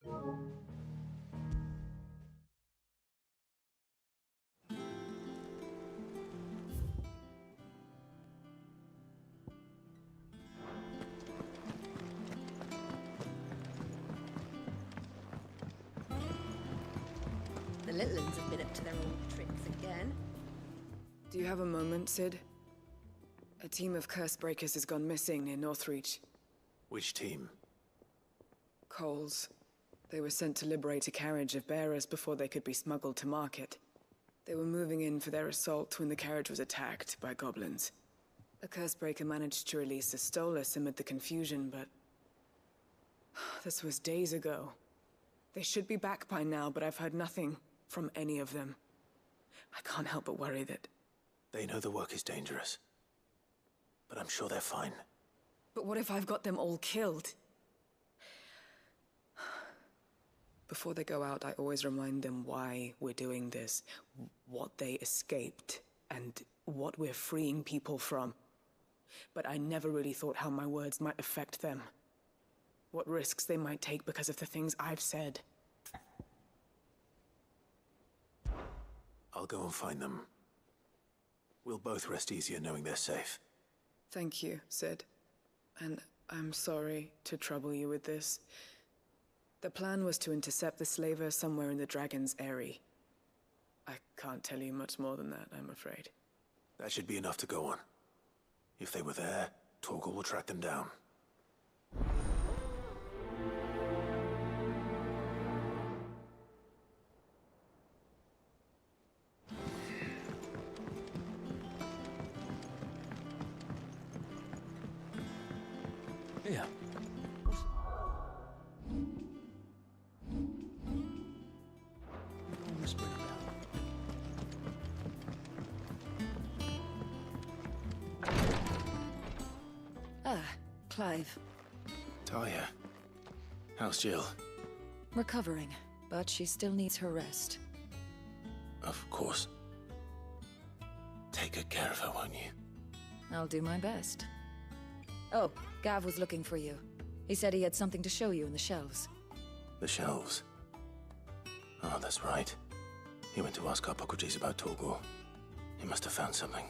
The little ones have been up to their old tricks again. Do you have a moment, Sid? A team of curse breakers has gone missing near Northreach. Which team? Coles. They were sent to liberate a carriage of bearers before they could be smuggled to market. They were moving in for their assault when the carriage was attacked by goblins. A curse breaker managed to release a Stolas amid the confusion, but... this was days ago. They should be back by now, but I've heard nothing from any of them. I can't help but worry that... They know the work is dangerous. But I'm sure they're fine. But what if I've got them all killed? Before they go out, I always remind them why we're doing this, what they escaped, and what we're freeing people from. But I never really thought how my words might affect them. What risks they might take because of the things I've said. I'll go and find them. We'll both rest easier knowing they're safe. Thank you, Sid. And I'm sorry to trouble you with this. The plan was to intercept the slaver somewhere in the Dragon's Eyrie. I can't tell you much more than that, I'm afraid. That should be enough to go on. If they were there, Torgal will track them down. Yeah. Clive. Talia. How's Jill? Recovering, but she still needs her rest. Of course. Take good care of her, won't you? I'll do my best. Oh, Gav was looking for you. He said he had something to show you in the shelves. The shelves? Oh, that's right. He went to ask Hippocrates about Torgal. He must have found something.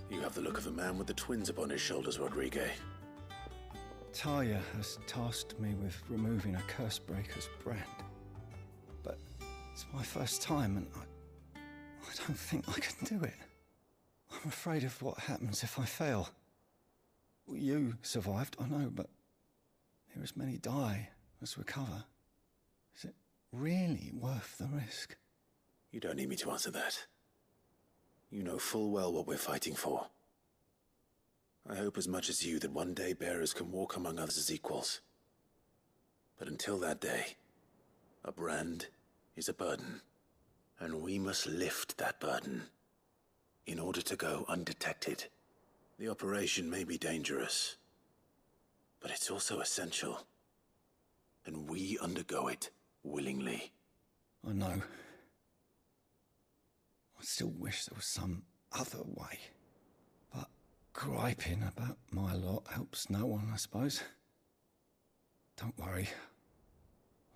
You have the look of a man with the twins upon his shoulders, Rodrigue. Talia has tasked me with removing a curse breaker's brand. But it's my first time and I don't think I can do it. I'm afraid of what happens if I fail. You survived, I know, but here as many die as recover. Is it really worth the risk? You don't need me to answer that. You know full well what we're fighting for. I hope as much as you that one day bearers can walk among others as equals. But until that day, a brand is a burden, and we must lift that burden in order to go undetected. The operation may be dangerous, but it's also essential, and we undergo it willingly. I know. I still wish there was some other way. But griping about my lot helps no one, I suppose. Don't worry.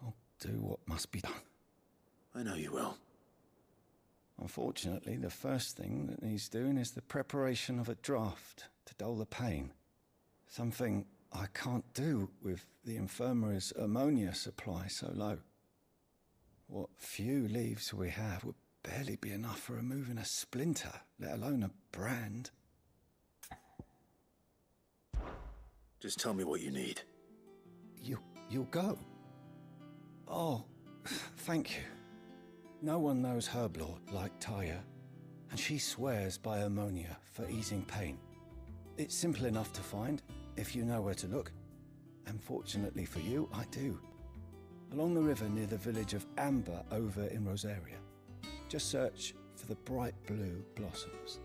I'll do what must be done. I know you will. Unfortunately, the first thing that needs doing is the preparation of a draft to dull the pain. Something I can't do with the infirmary's ammonia supply so low. What few leaves we have would barely be enough for removing a splinter, let alone a brand. Just tell me what you need. You'll go? Oh, thank you. No one knows Herblord like Talia, and she swears by ammonia for easing pain. It's simple enough to find, if you know where to look. And fortunately for you, I do. Along the river near the village of Amber over in Rosaria. Just search for the bright blue blossoms.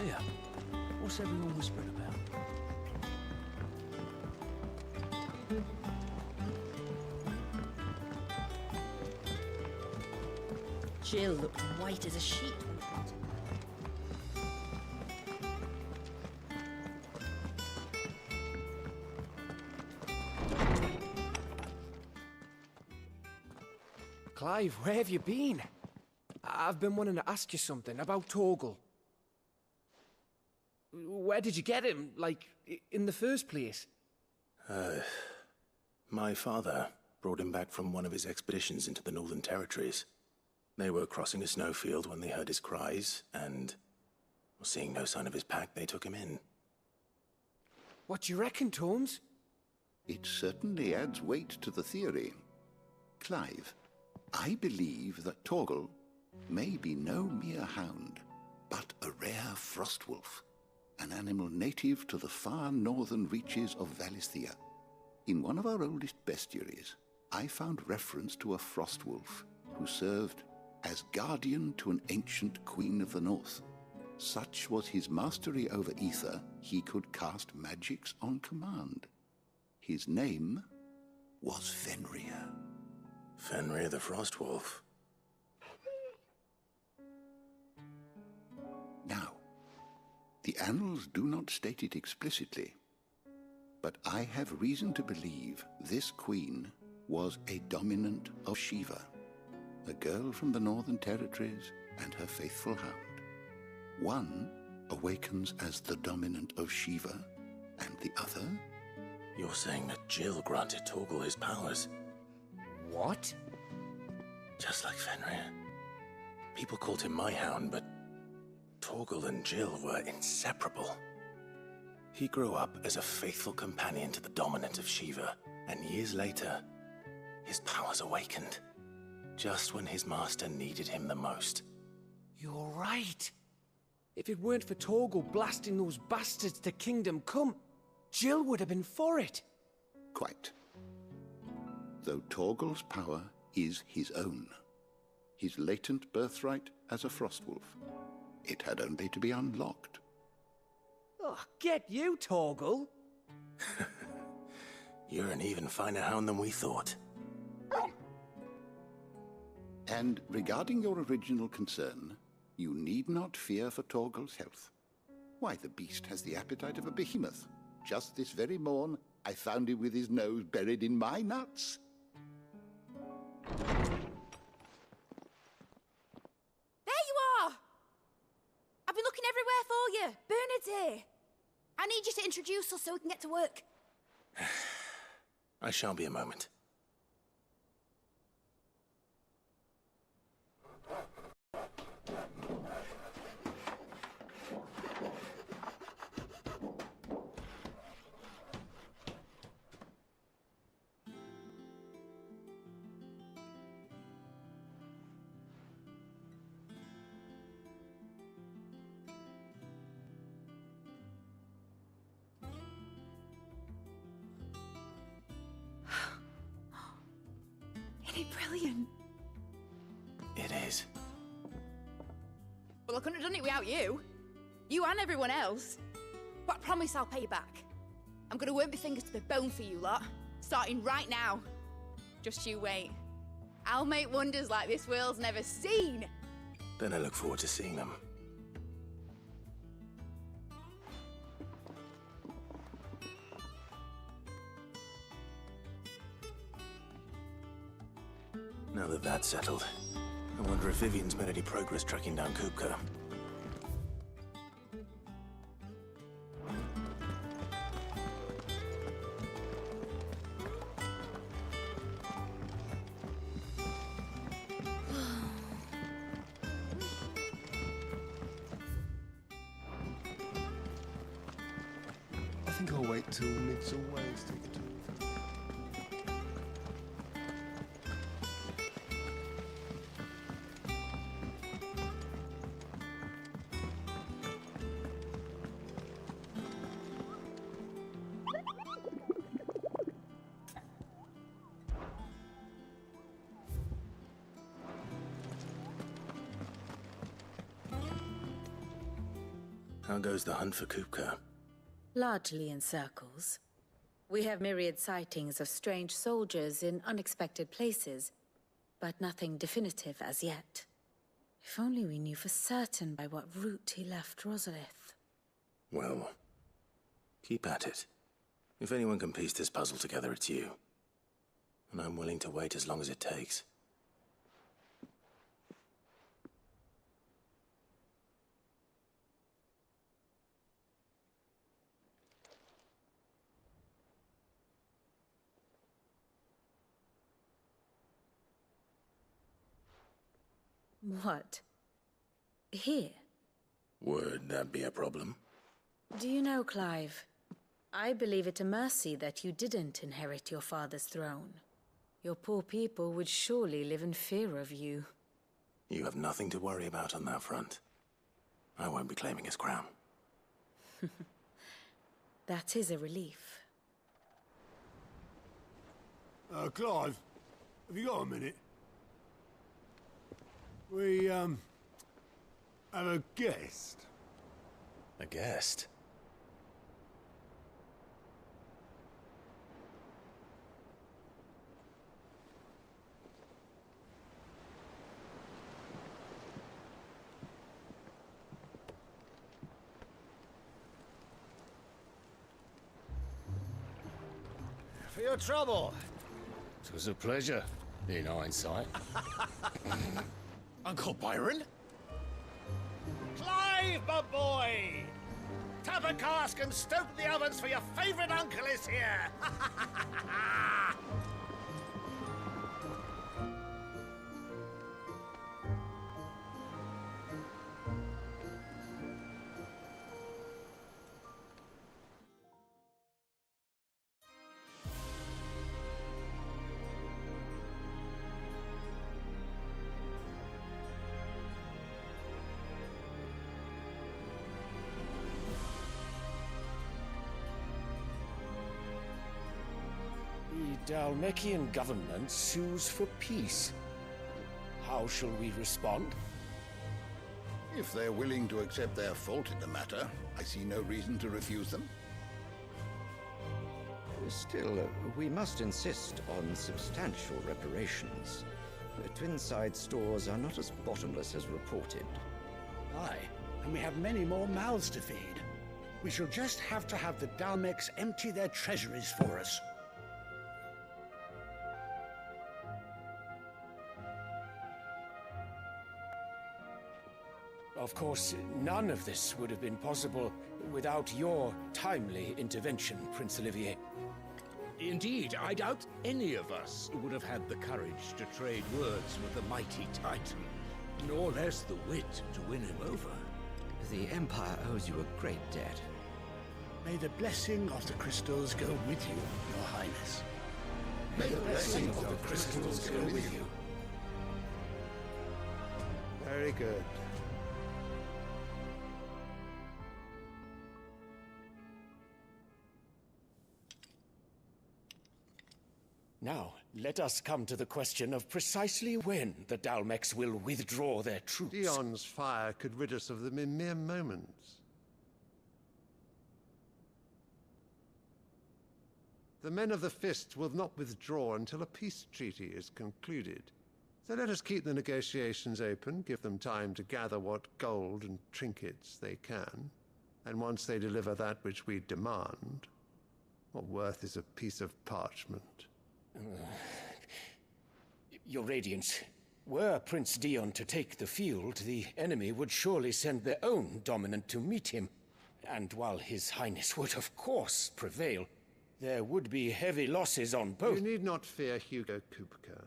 Here, what's everyone whispering about? Jill looked white as a sheet. Clive, where have you been? I've been wanting to ask you something about Torgal. Where did you get him, like, in the first place? My father brought him back from one of his expeditions into the Northern Territories. They were crossing a snowfield when they heard his cries, and, seeing no sign of his pack, they took him in. What do you reckon, Tomes? It certainly adds weight to the theory. Clive, I believe that Torgal may be no mere hound, but a rare frostwolf, an animal native to the far northern reaches of Valisthea. In one of our oldest bestiaries, I found reference to a frostwolf who served as guardian to an ancient queen of the north. Such was his mastery over ether, he could cast magics on command. His name was Fenrir. Fenrir the Frostwolf. Now, the annals do not state it explicitly, but I have reason to believe this queen was a dominant of Shiva, a girl from the Northern Territories and her faithful hound. One awakens as the dominant of Shiva, and the other... You're saying that Jill granted Torgal his powers? What? Just like Fenrir. People called him my hound, but Torgal and Jill were inseparable. He grew up as a faithful companion to the dominant of Shiva, and years later, his powers awakened, just when his master needed him the most. You're right. If it weren't for Torgal blasting those bastards to Kingdom Come, Jill would have been for it. Quite. Though Torgal's power is his own, his latent birthright as a Frostwolf. It had only to be unlocked. Oh, get you, Torgal! You're an even finer hound than we thought. And regarding your original concern, you need not fear for Torgal's health. Why, the beast has the appetite of a behemoth. Just this very morn, I found him with his nose buried in my nuts. There you are! I've been looking everywhere for you. Bernard's here. I need you to introduce us so we can get to work. I shall be a moment. Isn't it brilliant? It is. Well, I couldn't have done it without you. You and everyone else. But I promise I'll pay you back. I'm gonna work my fingers to the bone for you lot, starting right now. Just you wait. I'll make wonders like this world's never seen. Then I look forward to seeing them. Now that that's settled, I wonder if Vivian's made any progress tracking down Kupka. I think I'll wait till Midsummer Wednesday to do it. How goes the hunt for Kupka? Largely in circles. We have myriad sightings of strange soldiers in unexpected places, but nothing definitive as yet. If only we knew for certain by what route he left Rosalith. Well, keep at it. If anyone can piece this puzzle together, it's you. And I'm willing to wait as long as it takes. What? Here? Would that be a problem? Do you know, Clive? I believe it a mercy that you didn't inherit your father's throne. Your poor people would surely live in fear of you. You have nothing to worry about on that front. I won't be claiming his crown. That is a relief. Clive, have you got a minute? We, have a guest. A guest? For your trouble. It was a pleasure, in hindsight. Uncle Byron? Clive, my boy! Tap a cask and stoke the ovens for your favorite uncle is here! The Dalmekian government sues for peace. How shall we respond? If they're willing to accept their fault in the matter, I see no reason to refuse them. Still, we must insist on substantial reparations. Twinside stores are not as bottomless as reported. Aye, and we have many more mouths to feed. We shall just have to have the Dalmeks empty their treasuries for us. Of course, none of this would have been possible without your timely intervention, Prince Olivier. Indeed, I doubt any of us would have had the courage to trade words with the mighty Titan, nor less the wit to win him over. The Empire owes you a great debt. May the blessing of the crystals go with you, Your Highness. May the blessing of the crystals go with you. Very good. Now, let us come to the question of precisely when the Dalmeks will withdraw their troops. Dion's fire could rid us of them in mere moments. The men of the Fist will not withdraw until a peace treaty is concluded. So let us keep the negotiations open, give them time to gather what gold and trinkets they can. And once they deliver that which we demand, what worth is a piece of parchment? Your Radiance, were Prince Dion to take the field, the enemy would surely send their own dominant to meet him. And while His Highness would of course prevail, there would be heavy losses on both. You need not fear Hugo Kupka.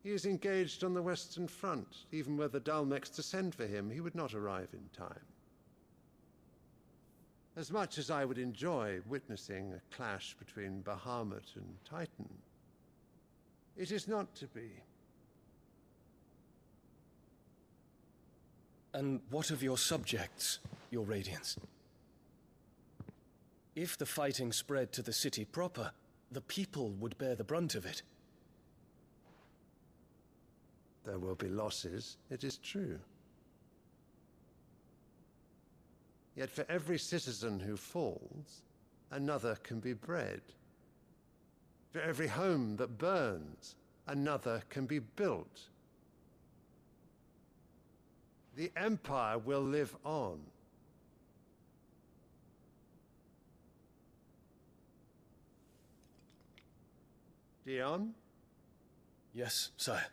He is engaged on the Western Front. Even were the Dalmeks to send for him, he would not arrive in time. As much as I would enjoy witnessing a clash between Bahamut and Titan, it is not to be. And what of your subjects, Your Radiance? If the fighting spread to the city proper, the people would bear the brunt of it. There will be losses, it is true. Yet for every citizen who falls, another can be bred. For every home that burns, another can be built. The Empire will live on. Dion? Yes, sire.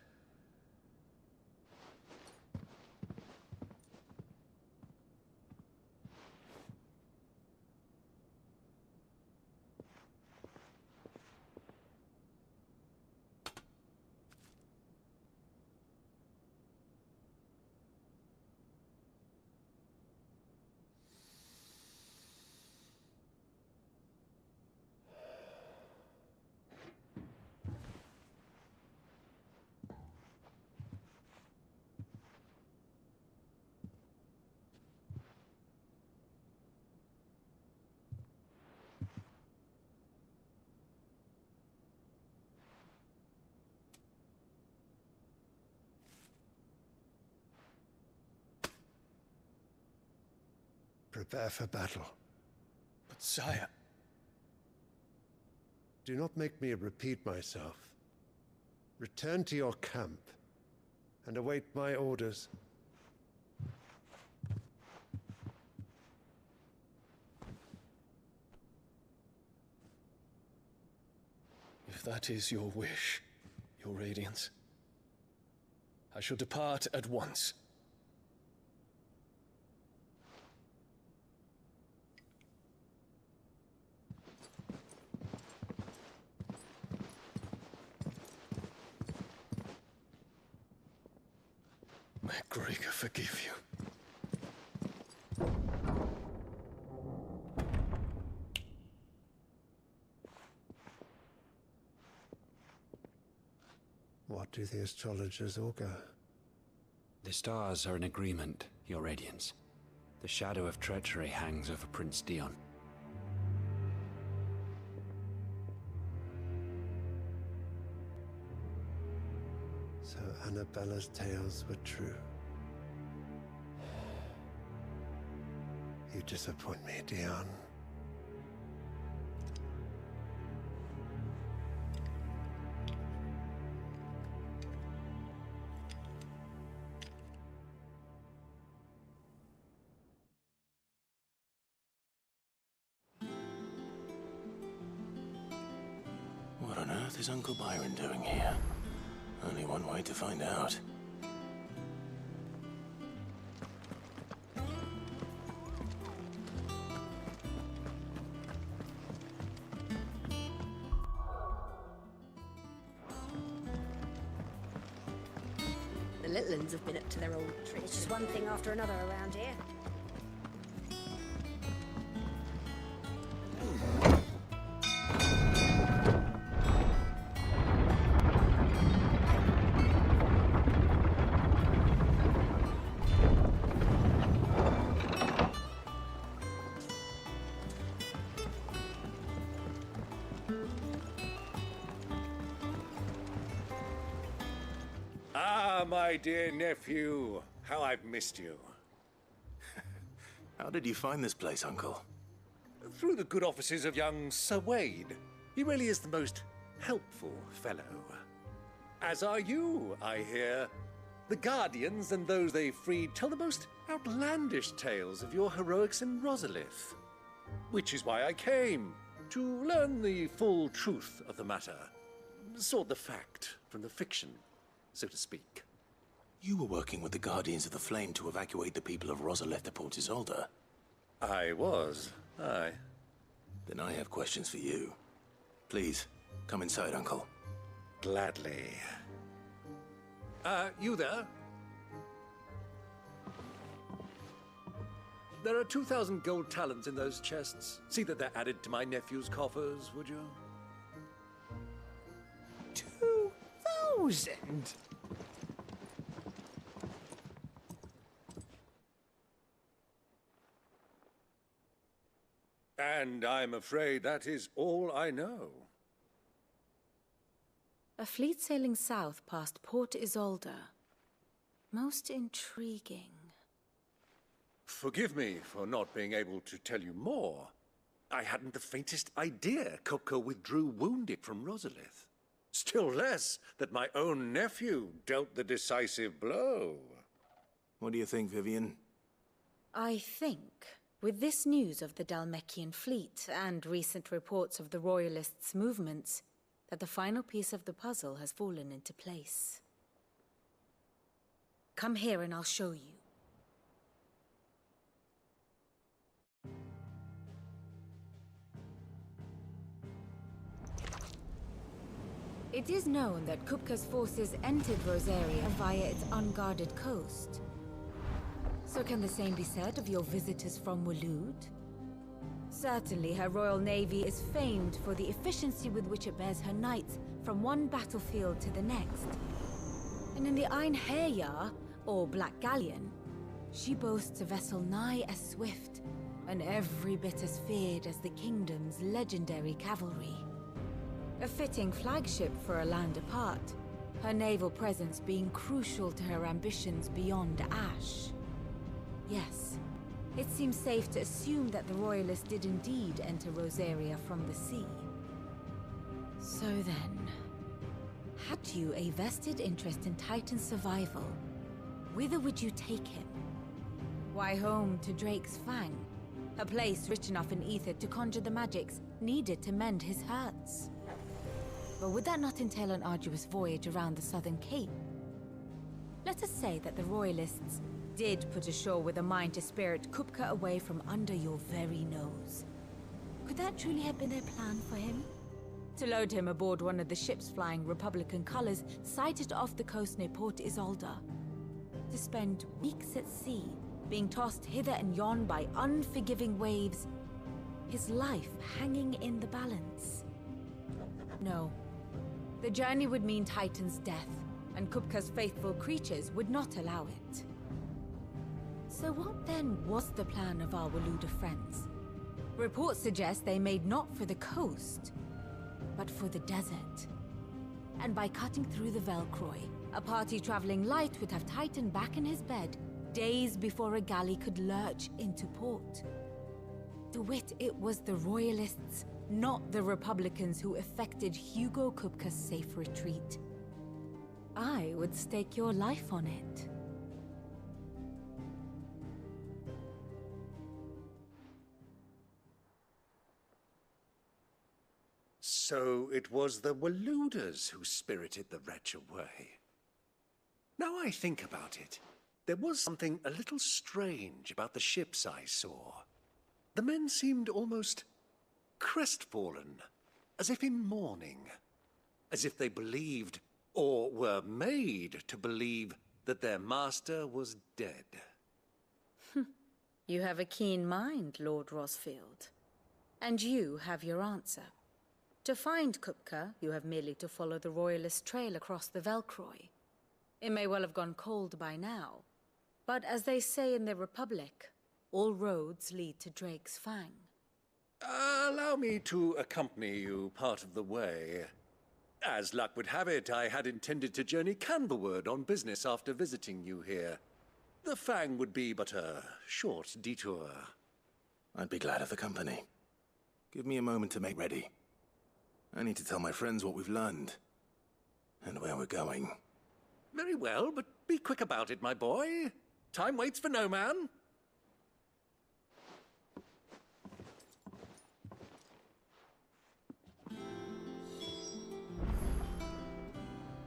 Prepare for battle. But sire... Do not make me repeat myself. Return to your camp and await my orders. If that is your wish, your Radiance, I shall depart at once. May Gregor forgive you. What do the astrologers augur? The stars are in agreement, Your Radiance. The shadow of treachery hangs over Prince Dion. So Annabella's tales were true. You disappoint me, Dion. What on earth is Uncle Byron doing here? Only one way to find out. The little ones have been up to their old tricks. It's just one thing after another around here. My dear nephew, how I've missed you. How did you find this place, Uncle? Through the good offices of young Sir Wade. He really is the most helpful fellow. As are you, I hear. The Guardians and those they freed tell the most outlandish tales of your heroics in Rosalith. Which is why I came, to learn the full truth of the matter. Sort the fact from the fiction, so to speak. You were working with the Guardians of the Flame to evacuate the people of Rosalith to Port Isolde. I was, aye. Then I have questions for you. Please, come inside, Uncle. Gladly. You there? There are 2,000 gold talents in those chests. See that they're added to my nephew's coffers, would you? 2,000? And I'm afraid that is all I know. A fleet sailing south past Port Isolde. Most intriguing. Forgive me for not being able to tell you more. I hadn't the faintest idea Kupka withdrew wounded from Rosalith. Still less that my own nephew dealt the decisive blow. What do you think, Vivian? I think, with this news of the Dhalmekian fleet and recent reports of the Royalists' movements, that the final piece of the puzzle has fallen into place. Come here and I'll show you. It is known that Kupka's forces entered Rosaria via its unguarded coast. So can the same be said of your visitors from Waloed? Certainly her royal navy is famed for the efficiency with which it bears her knights from one battlefield to the next. And in the Einherjar, or Black Galleon, she boasts a vessel nigh as swift and every bit as feared as the kingdom's legendary cavalry. A fitting flagship for a land apart, her naval presence being crucial to her ambitions beyond Ash. Yes, it seems safe to assume that the Royalists did indeed enter Rosaria from the sea. So then, had you a vested interest in Titan's survival, whither would you take him? Why, home to Drake's Fang, a place rich enough in ether to conjure the magics needed to mend his hurts. But would that not entail an arduous voyage around the southern cape? Let us say that the Royalists did put ashore with a mind to spirit Kupka away from under your very nose. Could that truly have been their plan for him? To load him aboard one of the ships flying Republican colors sighted off the coast near Port Isolde? To spend weeks at sea, being tossed hither and yon by unforgiving waves, his life hanging in the balance? No. The journey would mean Titan's death, and Kupka's faithful creatures would not allow it. So what then was the plan of our Waluda friends? Reports suggest they made not for the coast, but for the desert. And by cutting through the Velcroy, a party traveling light would have Titan back in his bed days before a galley could lurch into port. To wit, it was the Royalists, not the Republicans, who effected Hugo Kupka's safe retreat. I would stake your life on it. So it was the Waludas who spirited the wretch away. Now I think about it, there was something a little strange about the ships I saw. The men seemed almost crestfallen, as if in mourning, as if they believed, or were made to believe, that their master was dead. You have a keen mind, Lord Rosfield. And you have your answer. To find Kupka, you have merely to follow the Royalist trail across the Velcroy. It may well have gone cold by now, but as they say in the Republic, all roads lead to Drake's Fang. Allow me to accompany you part of the way. As luck would have it, I had intended to journey Canberward on business after visiting you here. The Fang would be but a short detour. I'd be glad of the company. Give me a moment to make ready. I need to tell my friends what we've learned, and where we're going. Very well, but be quick about it, my boy. Time waits for no man.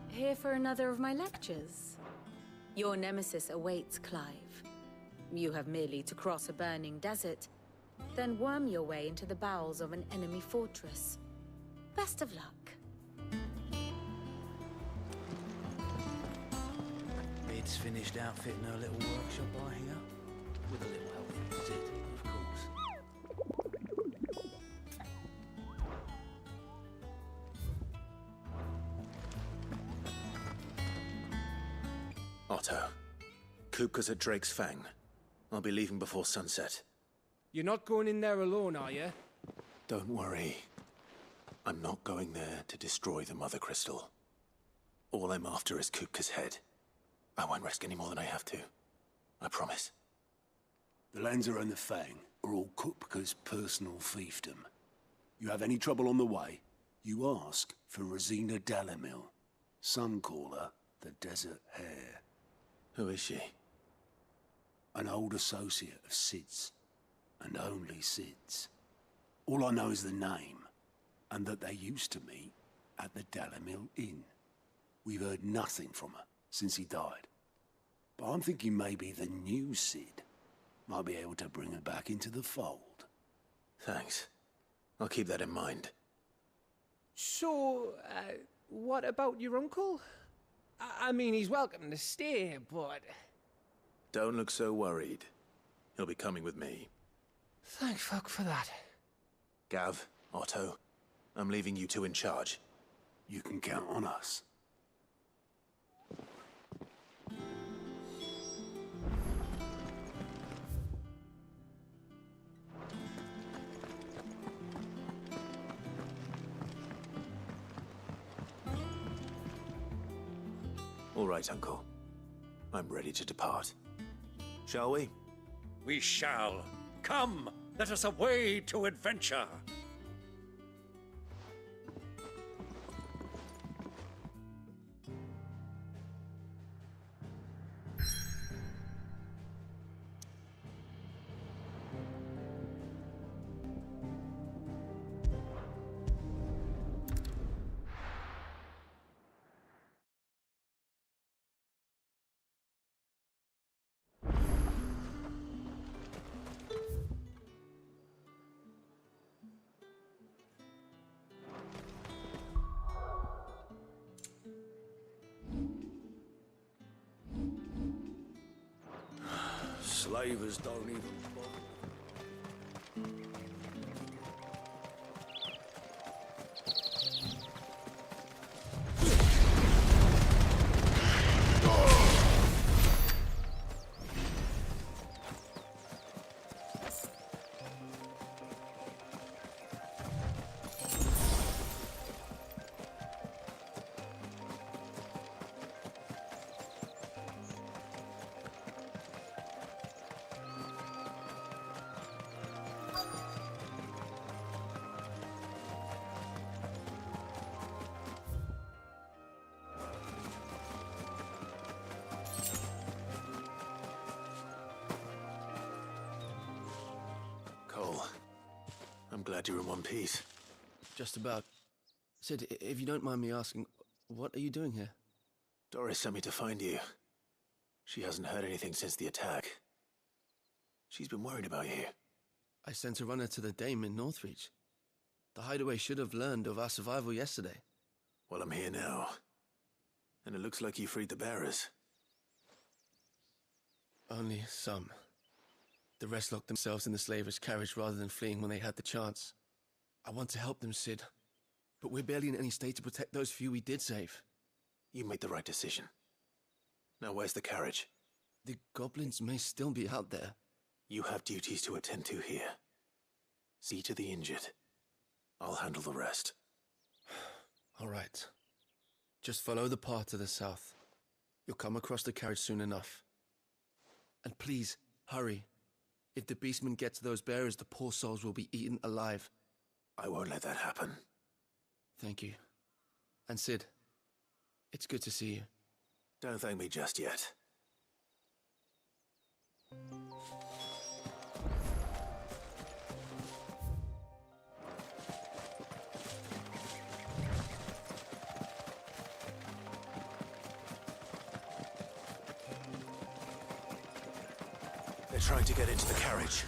Here for another of my lectures? Your nemesis awaits, Clive. You have merely to cross a burning desert, then worm your way into the bowels of an enemy fortress. Best of luck. Bed's finished outfitting her little workshop, I hear. With a little help from Sid, of course. Otto, Kupka's at Drake's Fang. I'll be leaving before sunset. You're not going in there alone, are you? Don't worry. I'm not going there to destroy the Mother Crystal. All I'm after is Kupka's head. I won't risk any more than I have to. I promise. The Lancer and the Fang are all Kupka's personal fiefdom. You have any trouble on the way, you ask for Rosina Dalamil. Some call her the Desert Hare. Who is she? An old associate of Sid's, and only Sid's. All I know is the name, and that they used to meet at the Dalamil Inn. We've heard nothing from her since he died. But I'm thinking maybe the new Sid might be able to bring her back into the fold. Thanks. I'll keep that in mind. So, what about your uncle? I mean, he's welcome to stay, but... Don't look so worried. He'll be coming with me. Thank fuck for that. Gav, Otto, I'm leaving you two in charge. You can count on us. All right, Uncle. I'm ready to depart. Shall we? We shall. Come, let us away to adventure. Slavers don't even bother. Cole, I'm glad you're in one piece. Just about. Sid, if you don't mind me asking, what are you doing here? Doris sent me to find you. She hasn't heard anything since the attack. She's been worried about you. I sent a runner to the Dame in Northreach. The hideaway should have learned of our survival yesterday. Well, I'm here now. And it looks like you freed the bearers. Only some. The rest locked themselves in the slaver's carriage rather than fleeing when they had the chance. I want to help them, Sid. But we're barely in any state to protect those few we did save. You made the right decision. Now where's the carriage? The goblins may still be out there. You have duties to attend to here. See to the injured. I'll handle the rest. All right. Just follow the path to the south. You'll come across the carriage soon enough. And please, hurry. If the beastmen get to those bearers, the poor souls will be eaten alive. I won't let that happen. Thank you. And Sid, it's good to see you. Don't thank me just yet. They're trying to get into the carriage.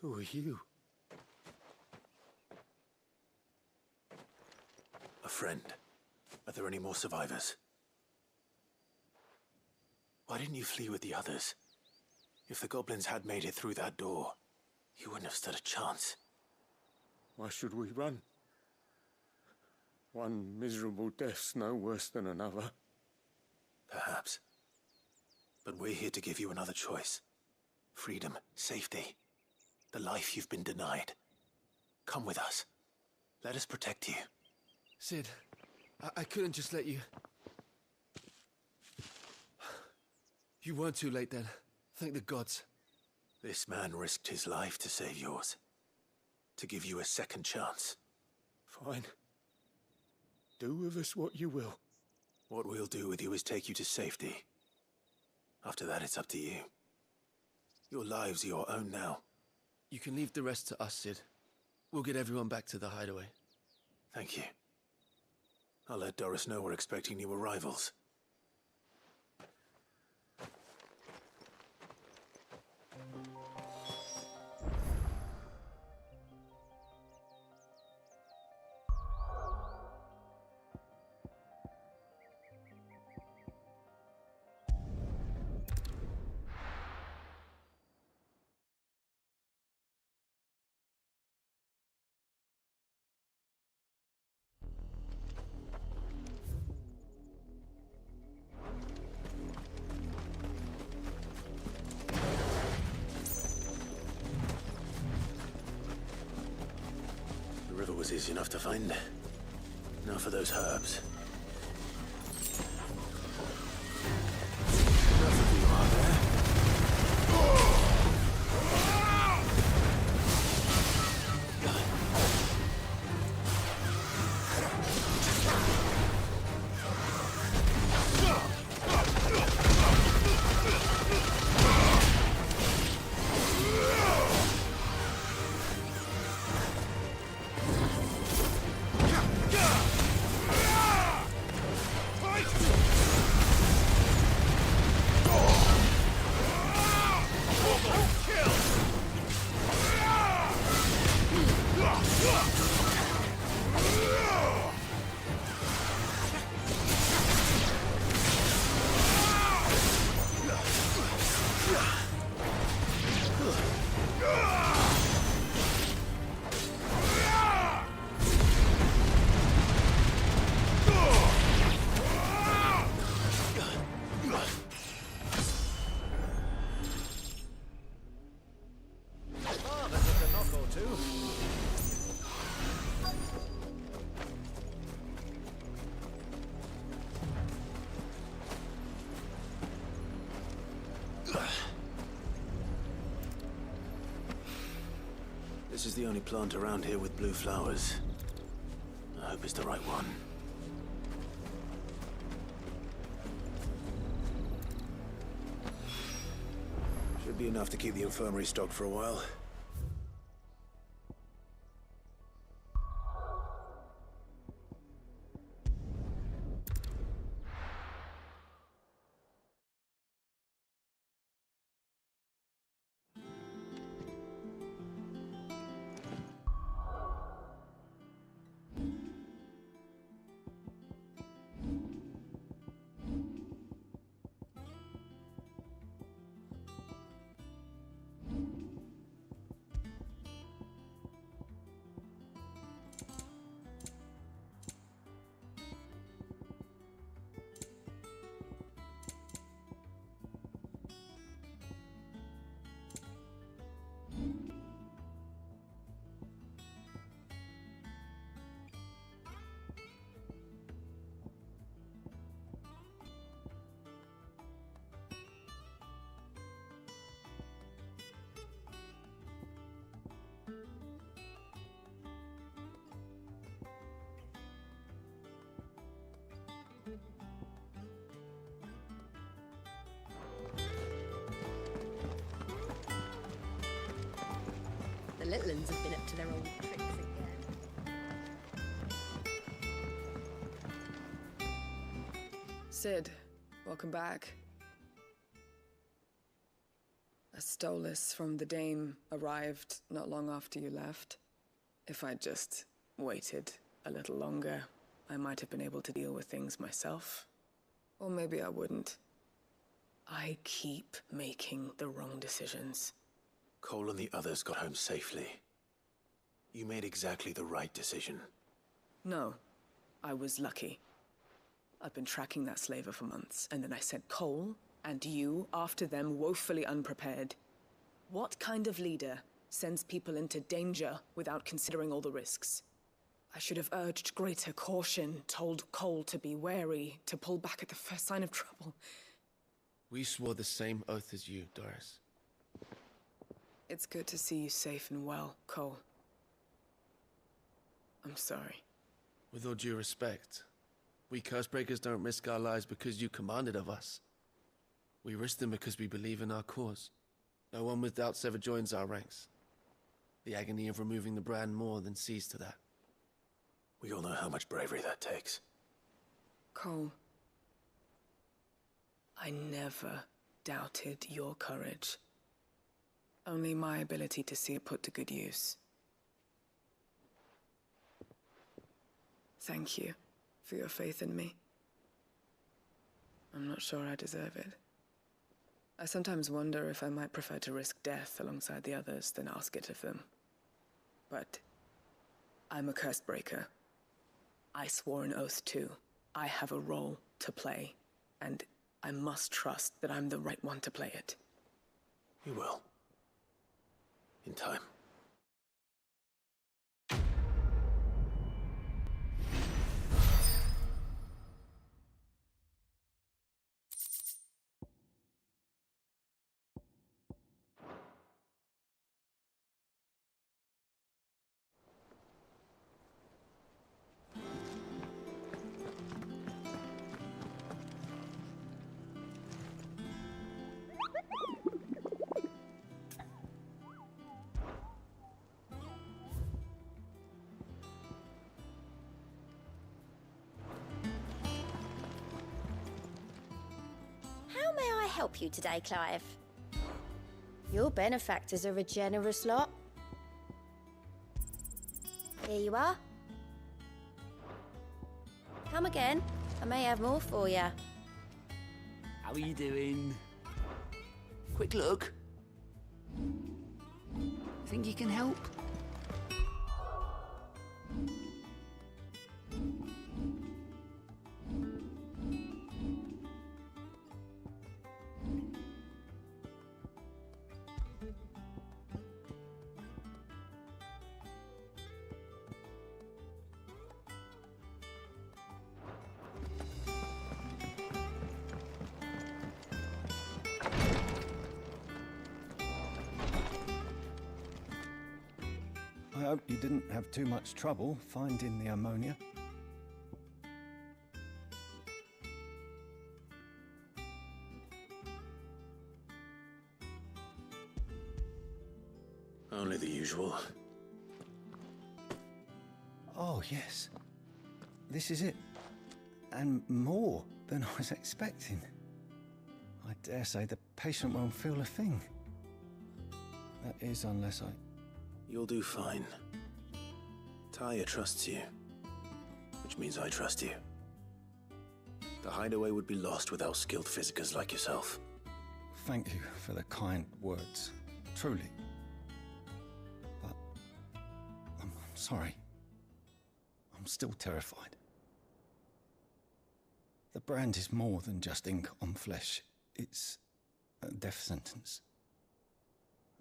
Who are you? A friend. Are there any more survivors? Why didn't you flee with the others? If the goblins had made it through that door, you wouldn't have stood a chance. Why should we run? One miserable death's no worse than another. Perhaps. But we're here to give you another choice. Freedom, safety, the life you've been denied. Come with us. Let us protect you. Sid, I couldn't just let you... You weren't too late then. Thank the gods. This man risked his life to save yours. To give you a second chance. Fine. Do with us what you will. What we'll do with you is take you to safety. After that, it's up to you. Your lives are your own now. You can leave the rest to us, Sid. We'll get everyone back to the hideaway. Thank you. I'll let Doris know we're expecting new arrivals. The river was easy enough to find. Now for those herbs. Enough of you, are there? This is the only plant around here with blue flowers. I hope it's the right one. Should be enough to keep the infirmary stocked for a while. The little uns have been up to their old tricks again. Sid, welcome back. A stolus from the Dame arrived not long after you left. If I'd just waited a little longer, I might have been able to deal with things myself. Or maybe I wouldn't. I keep making the wrong decisions. Cole and the others got home safely. You made exactly the right decision. No, I was lucky. I've been tracking that slaver for months, and then I sent Cole and you after them, woefully unprepared. What kind of leader sends people into danger without considering all the risks? I should have urged greater caution, told Cole to be wary, to pull back at the first sign of trouble. We swore the same oath as you, Doris. It's good to see you safe and well, Cole. I'm sorry. With all due respect, we Cursebreakers don't risk our lives because you commanded of us. We risk them because we believe in our cause. No one with doubts ever joins our ranks. The agony of removing the brand more than sees to that. We all know how much bravery that takes. Cole, I never doubted your courage. Only my ability to see it put to good use. Thank you for your faith in me. I'm not sure I deserve it. I sometimes wonder if I might prefer to risk death alongside the others than ask it of them. But I'm a Cursebreaker. I swore an oath too. I have a role to play, and I must trust that I'm the right one to play it. You will. In time. How may I help you today, Clive? Your benefactors are a generous lot. Here you are. Come again. I may have more for you. How are you doing? Quick look. Think you can help? I hope you didn't have too much trouble finding the ammonia. Only the usual. Oh, yes. This is it. And more than I was expecting. I dare say the patient won't feel a thing. That is, unless I... You'll do fine. Talia trusts you, which means I trust you. The hideaway would be lost without skilled physicers like yourself. Thank you for the kind words. Truly. But... I'm sorry. I'm still terrified. The brand is more than just ink on flesh. It's a death sentence.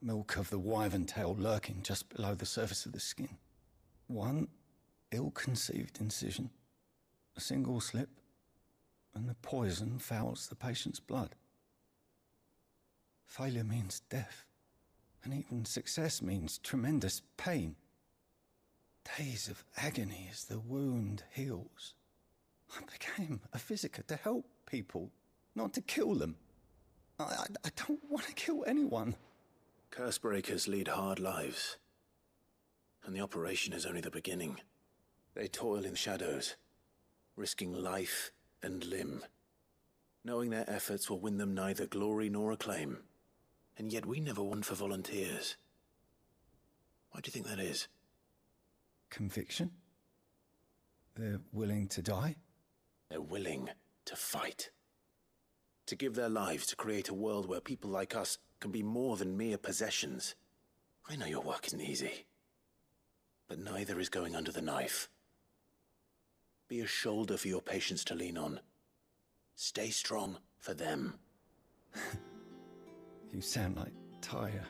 Milk of the wyvern tail lurking just below the surface of the skin. One ill-conceived incision, a single slip, and the poison fouls the patient's blood. Failure means death, and even success means tremendous pain. Days of agony as the wound heals. I became a physiker to help people, not to kill them. I don't want to kill anyone. Cursebreakers lead hard lives, and the operation is only the beginning. They toil in shadows, risking life and limb, knowing their efforts will win them neither glory nor acclaim. And yet we never won for volunteers. Why do you think that is? Conviction? They're willing to die? They're willing to fight. To give their lives to create a world where people like us can be more than mere possessions. I know your work isn't easy. But neither is going under the knife. Be a shoulder for your patients to lean on. Stay strong for them. You sound like Tyre.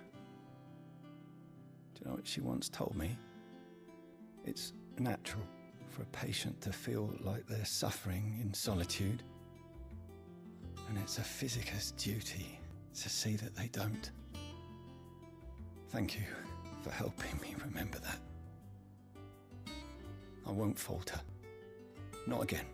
Do you know what she once told me? It's natural for a patient to feel like they're suffering in solitude. And it's a physicist's duty to see that they don't. Thank you for helping me remember that. I won't falter. Not again.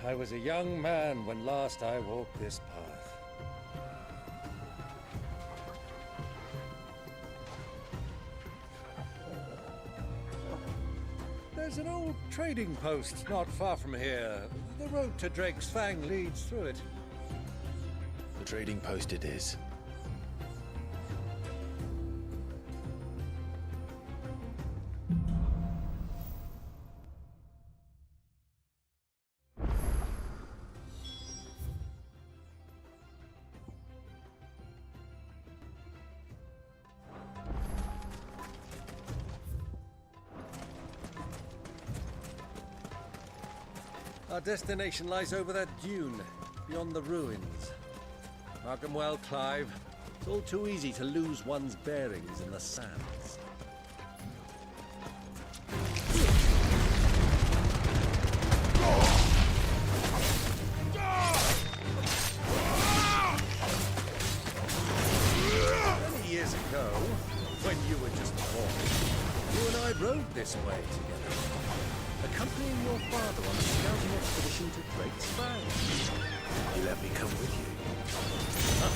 I was a young man when last I walked this path. There's an old trading post not far from here. The road to Drake's Fang leads through it. The trading post it is. Our destination lies over that dune, beyond the ruins. Mark 'em well, Clive. It's all too easy to lose one's bearings in the sands. Many years ago, when you were just born, you and I rode this way together, accompanying your father on a scouting expedition to Drake's Fang. You let me come with you.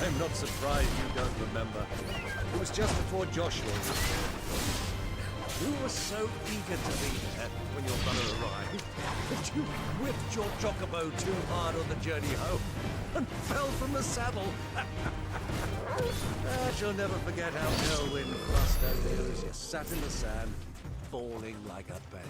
I'm not surprised you don't remember. It was just before Joshua was born. You were so eager to be there when your brother arrived that you whipped your chocobo too hard on the journey home and fell from the saddle. I shall never forget how Elwyn thrust over you as you sat in the sand, bawling like a babe.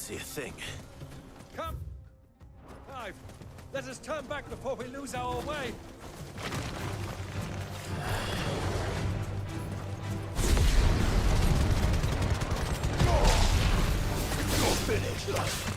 see a thing. Come! Clive, let us turn back before we lose our way! You're finished!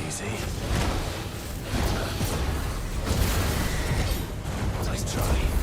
Easy. Nice try.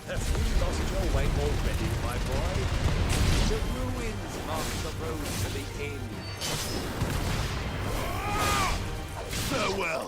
Have you lost your way already, my boy? The ruins mark the road to the inn. Farewell.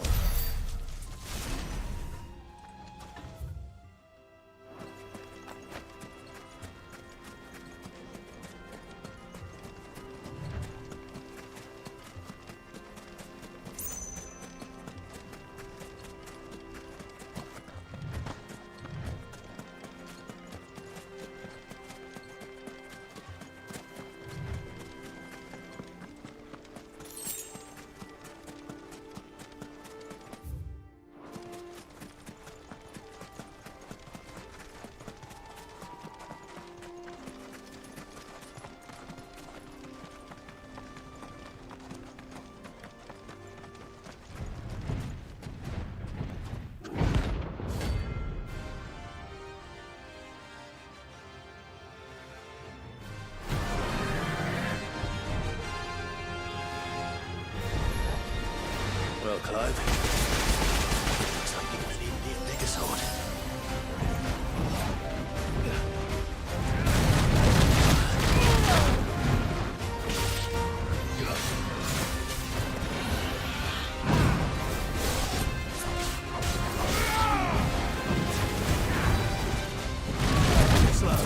Well, Clive, looks like you really need a bigger sword. Slow.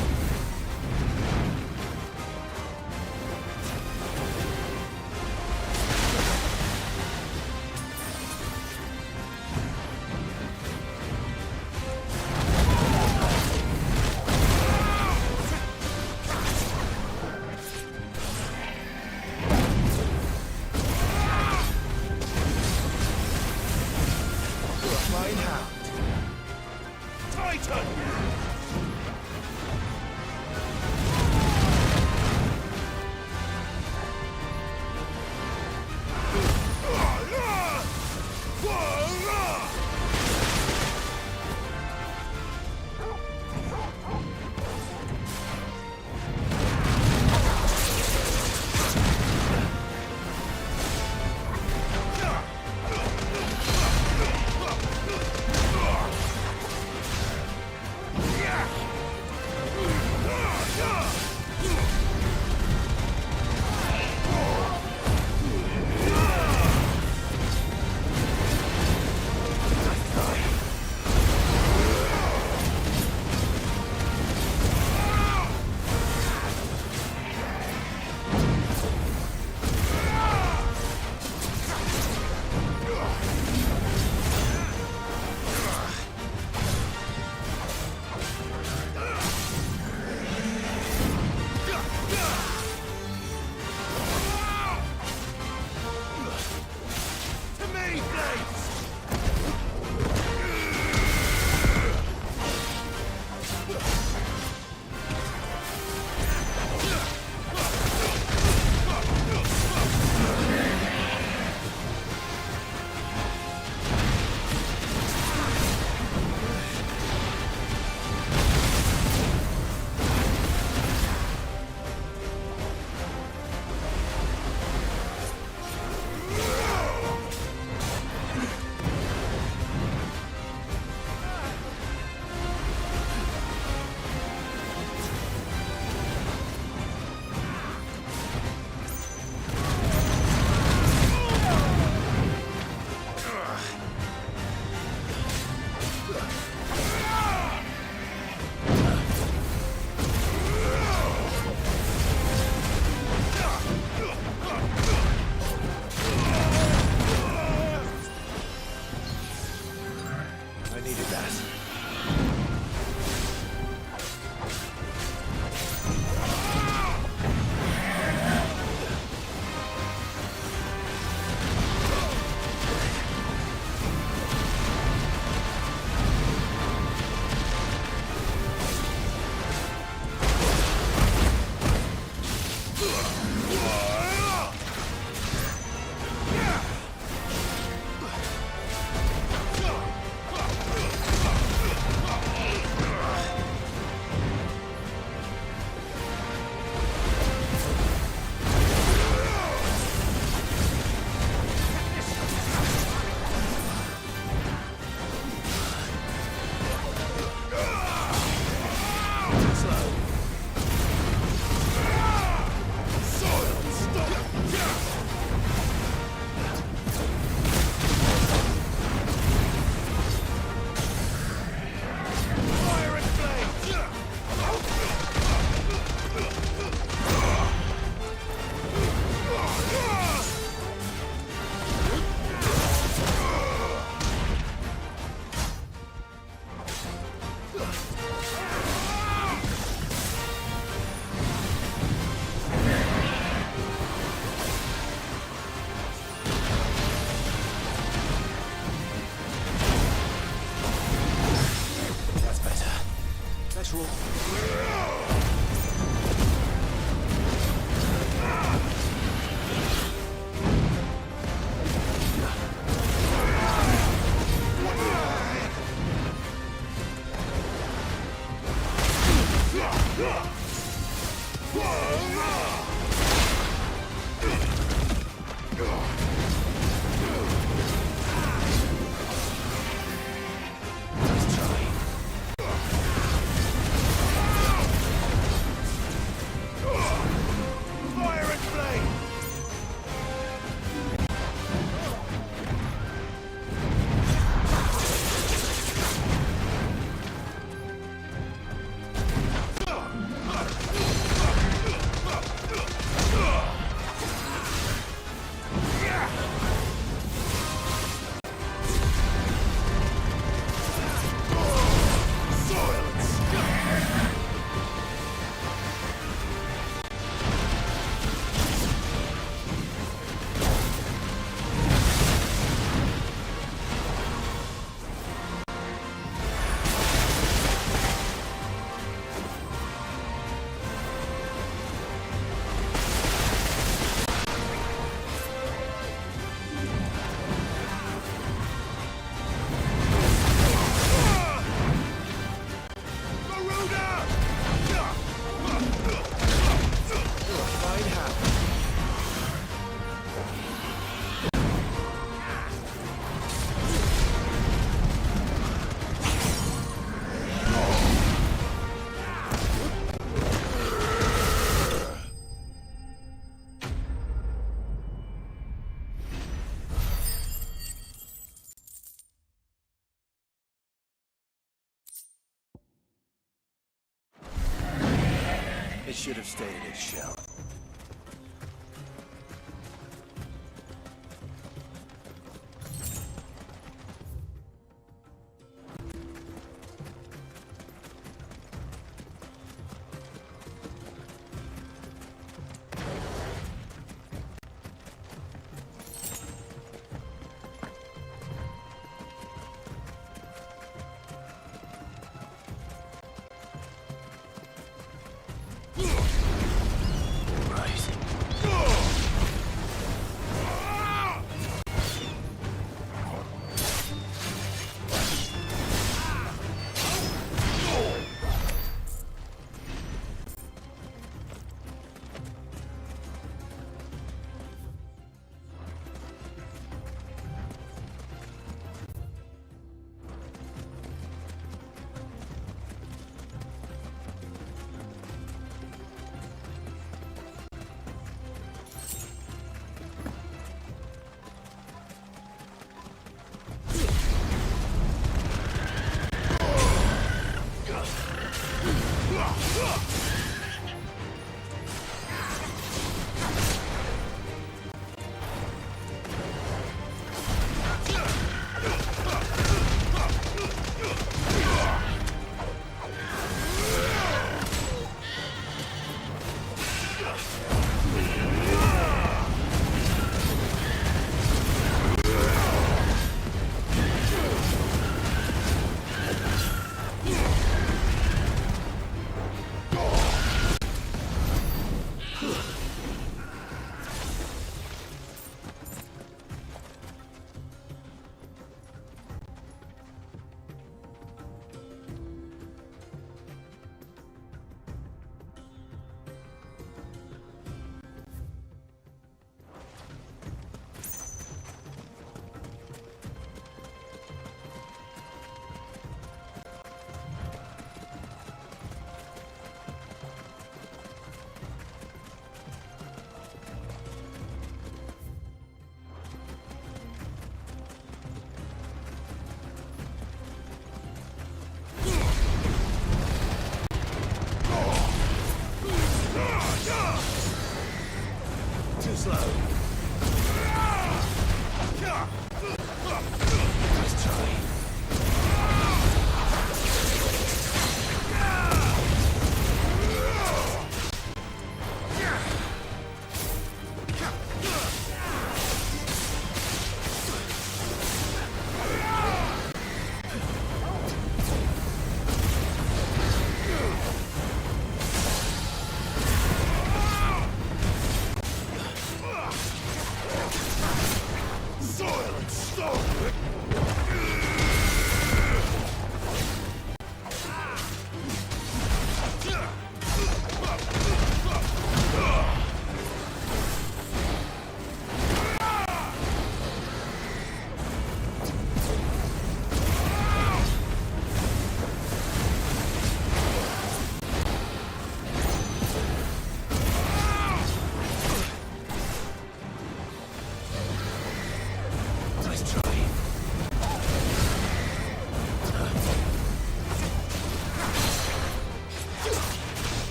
It should have stayed in its shell.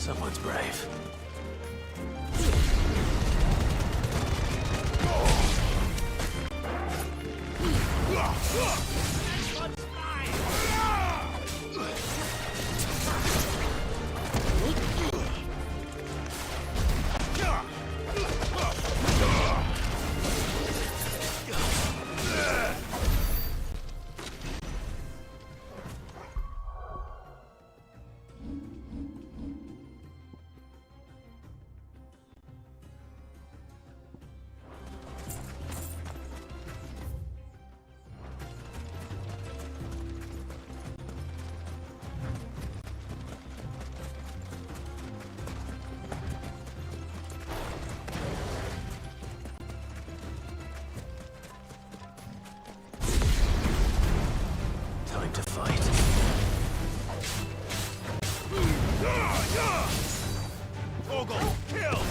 Someone's brave. Time to fight. Torgal, kill!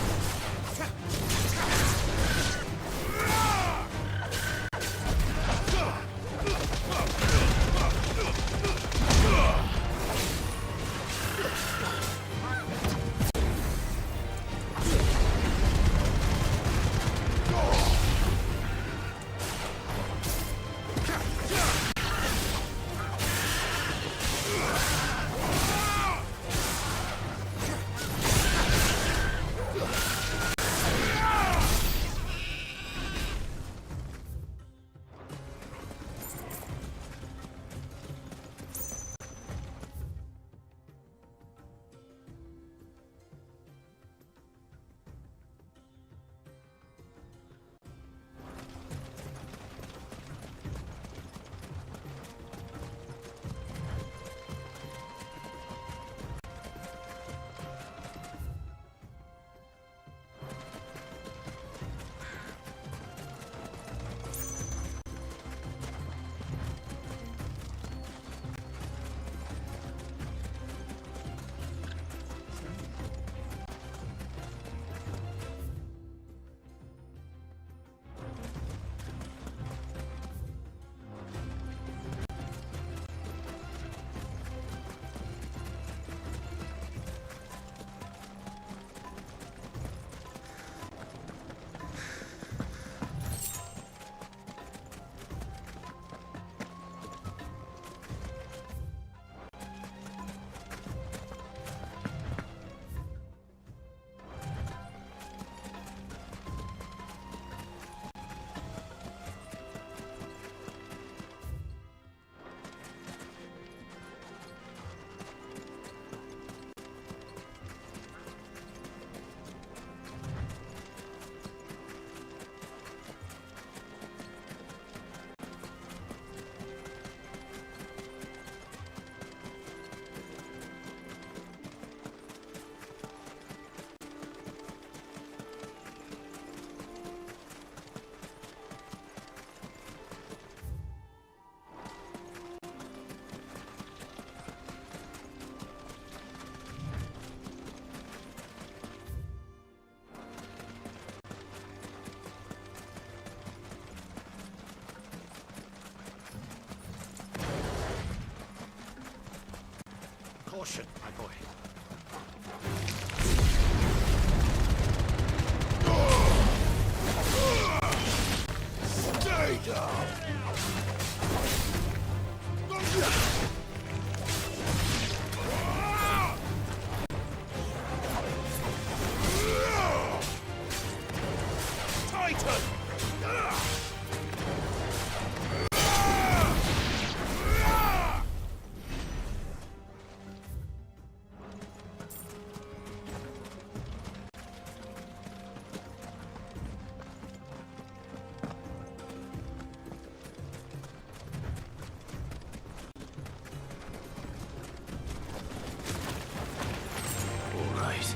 Caution, my boy. Stay down! Titan! All right.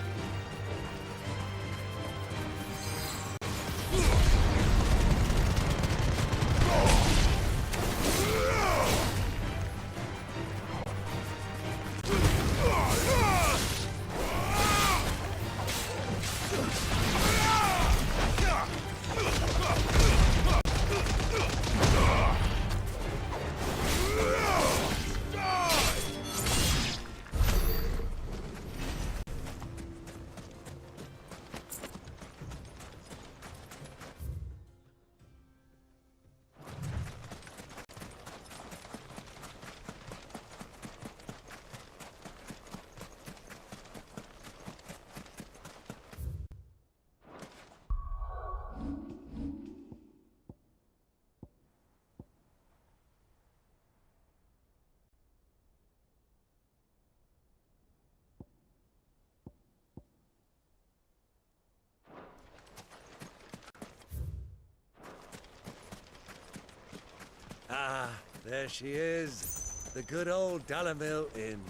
Ah, there she is. The good old Dalamil Inn.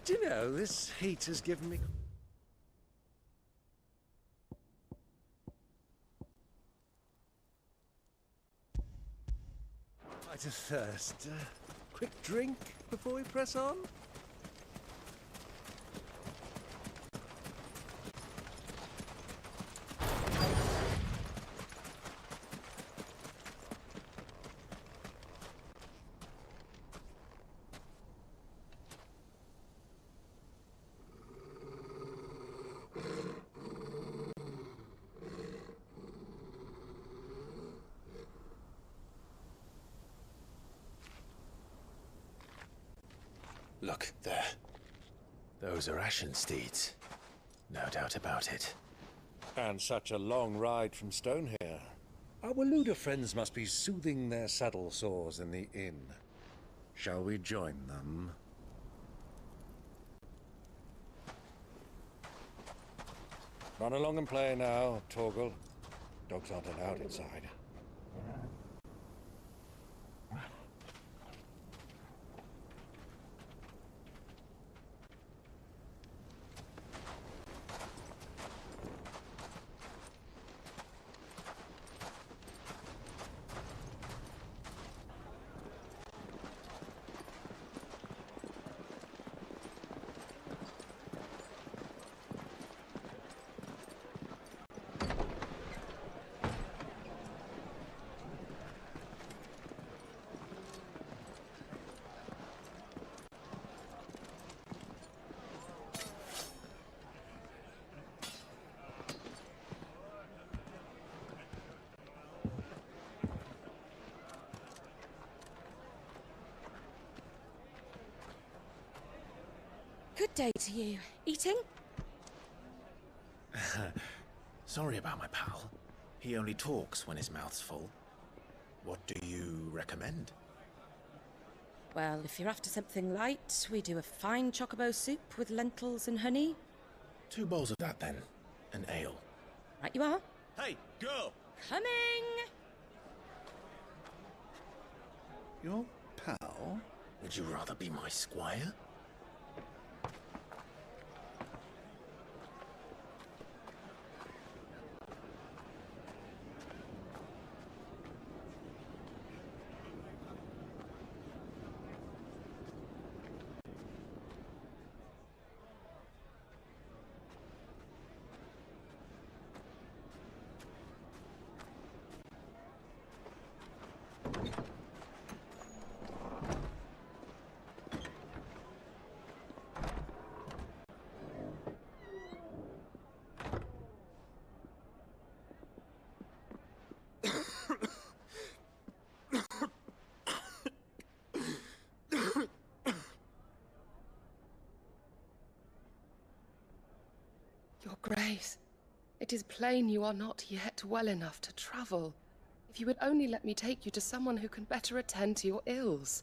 Do you know, this heat has given me... quite a thirst. Quick drink before we press on? Look, there. Those are Ashen steeds. No doubt about it. And such a long ride from Stonehere. Our Waluda friends must be soothing their saddle sores in the inn. Shall we join them? Run along and play now, Torgal. Dogs aren't allowed inside. Good day to you. Eating? Sorry about my pal. He only talks when his mouth's full. What do you recommend? Well, if you're after something light, we do a fine chocobo soup with lentils and honey. 2 bowls of that, then. An ale. Right you are. Hey, girl! Coming! Your pal? Would you rather be my squire? Your Grace, it is plain you are not yet well enough to travel. If you would only let me take you to someone who can better attend to your ills.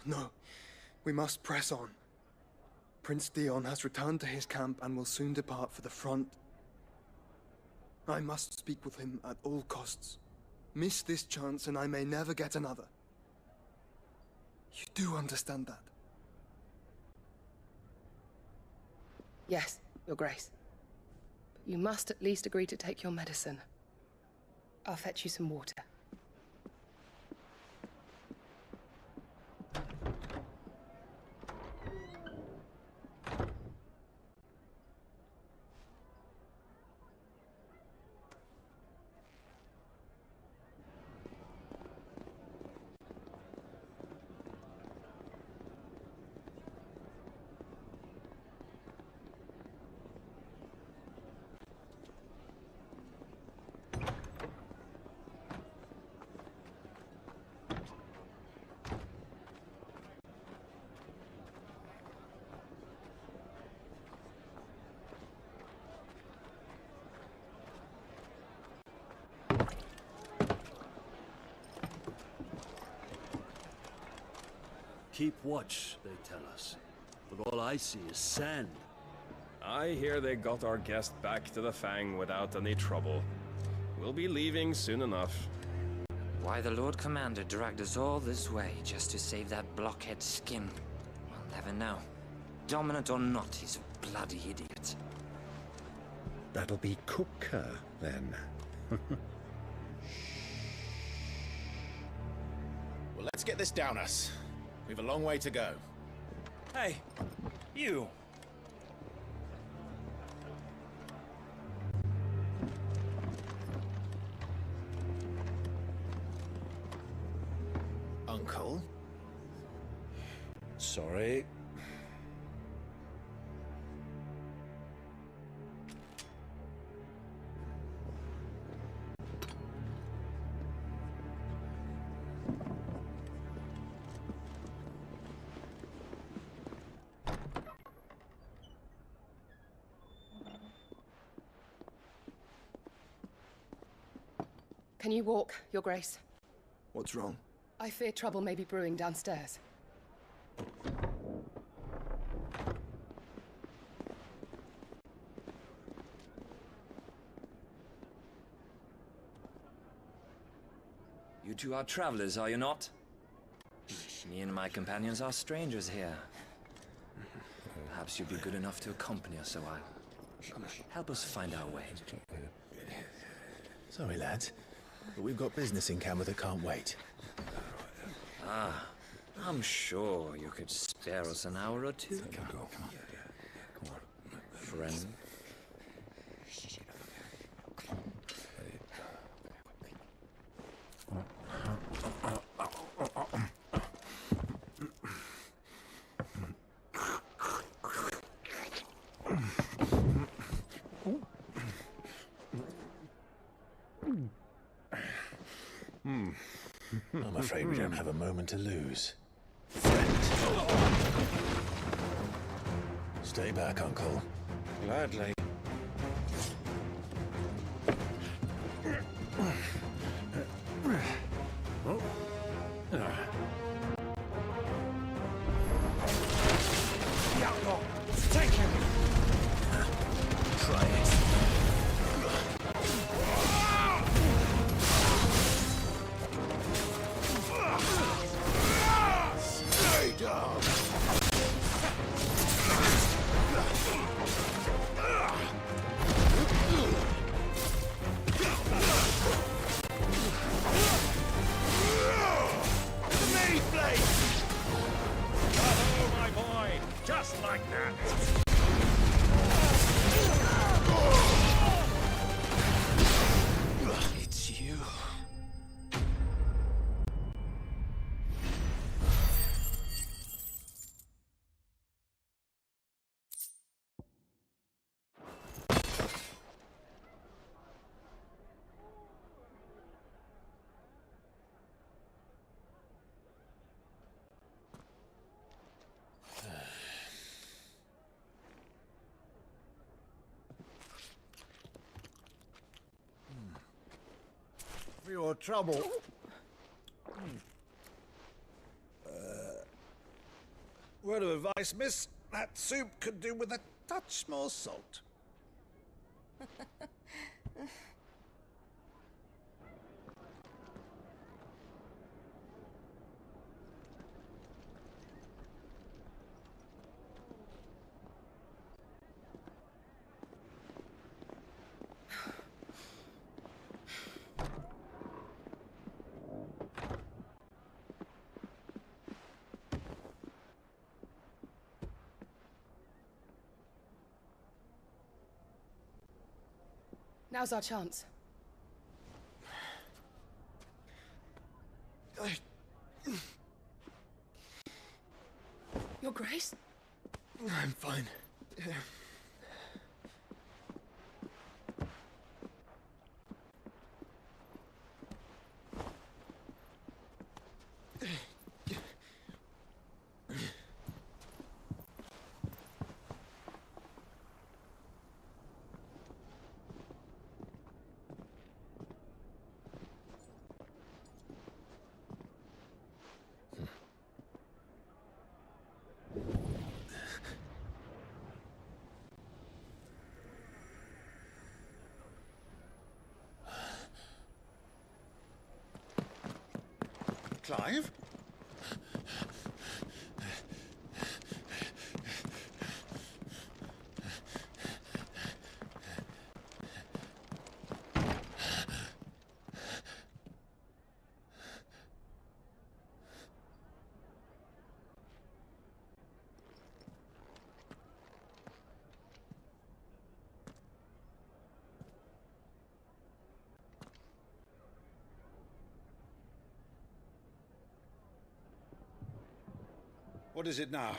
No, we must press on. Prince Dion has returned to his camp and will soon depart for the front. I must speak with him at all costs. Miss this chance and I may never get another. You do understand that? Yes, Your Grace. But you must at least agree to take your medicine. I'll fetch you some water. Keep watch, they tell us. But all I see is sand. I hear they got our guest back to the Fang without any trouble. We'll be leaving soon enough. Why the Lord Commander dragged us all this way just to save that blockhead skin, we'll never know. Dominant or not, he's a bloody idiot. That'll be Cooker, then. Well, let's get this down us. We've a long way to go. Hey, you! Uncle? Sorry. Can you walk, Your Grace? What's wrong? I fear trouble may be brewing downstairs. You two are travelers, are you not? Me and my companions are strangers here. Perhaps you'd be good enough to accompany us a while. Help us find our way. Sorry, lads, but we've got business in camera that can't wait. Ah, I'm sure you could spare us an hour or two. Come on. Friend. I'm afraid we don't have a moment to lose. Stay back, Uncle. Gladly. Take him! Try it. Stay down! Maid blade! Oh, my boy! Just like that! It's you. For your trouble. Word of advice, miss. That soup could do with a touch more salt. Now's our chance. Your Grace? I'm fine. Clive? What is it now?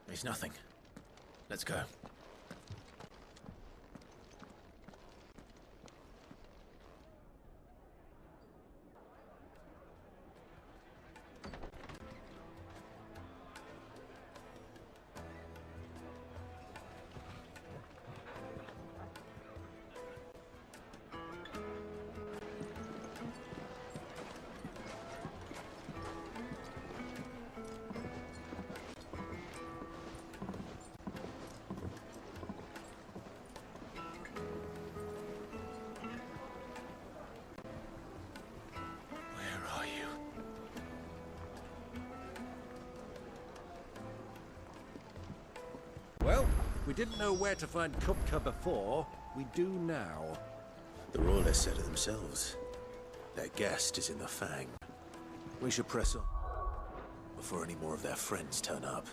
It's nothing. Let's go. Well, we didn't know where to find Kupka before. We do now. The Royalists said it themselves. Their guest is in the Fang. We should press on before any more of their friends turn up.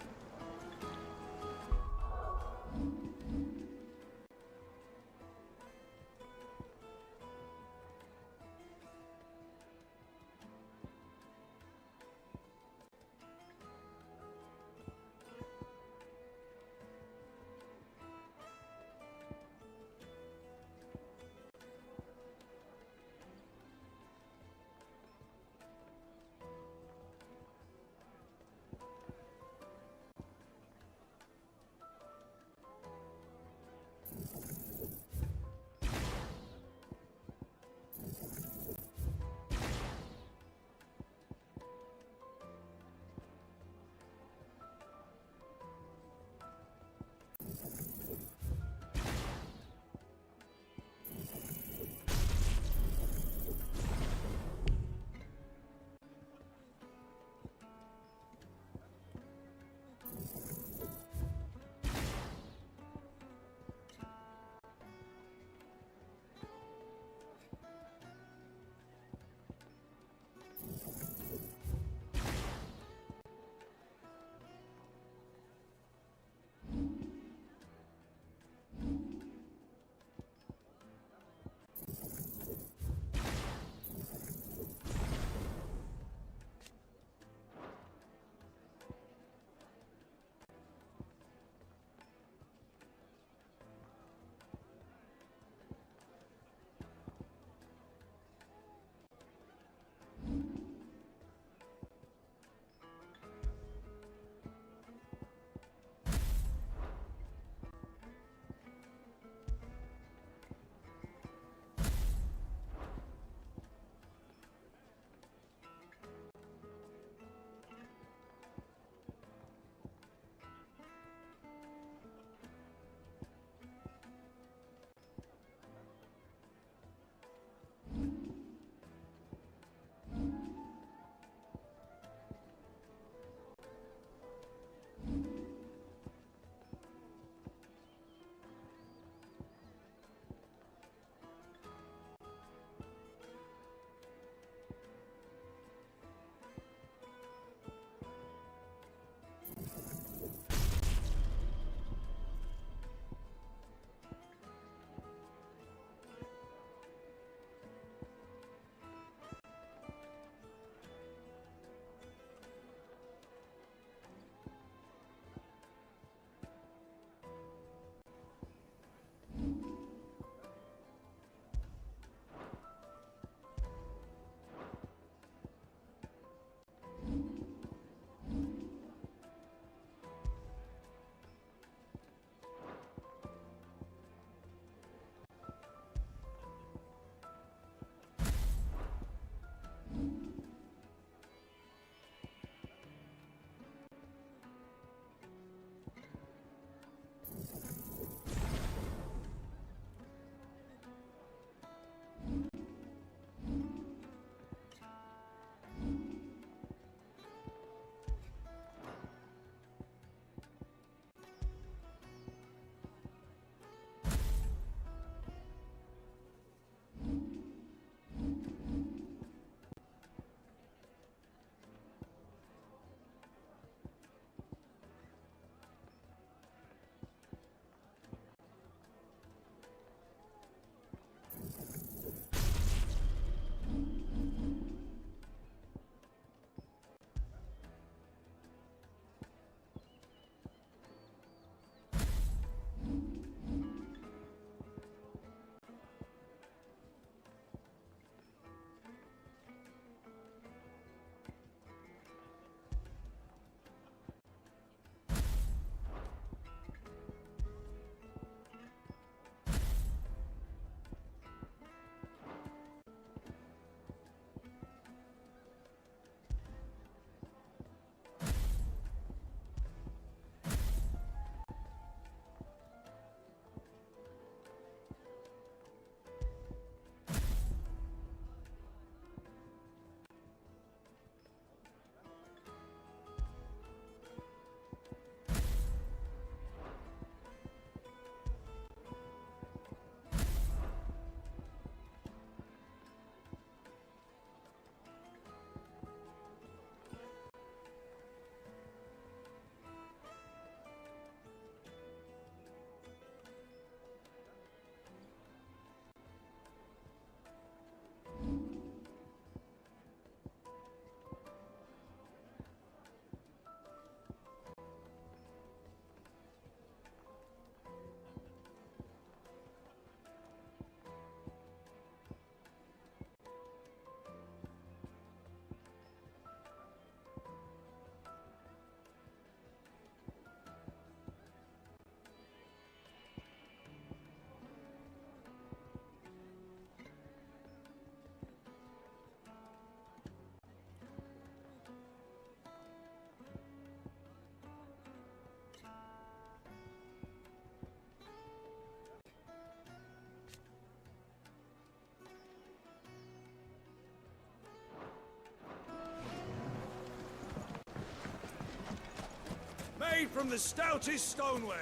from the stoutest stoneware,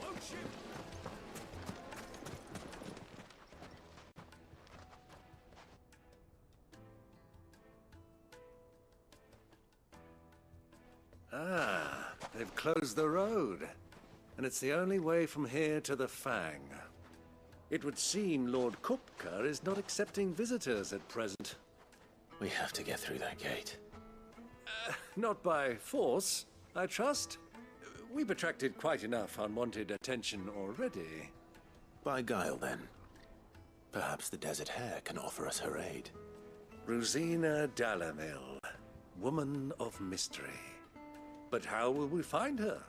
won't you? Ah, they've closed the road. And it's the only way from here to the Fang. It would seem Lord Kupka is not accepting visitors at present. We have to get through that gate. Not by force, I trust. We've attracted quite enough unwanted attention already. By guile, then. Perhaps the Desert Hare can offer us her aid. Rosina Dalamil, woman of mystery. But how will we find her?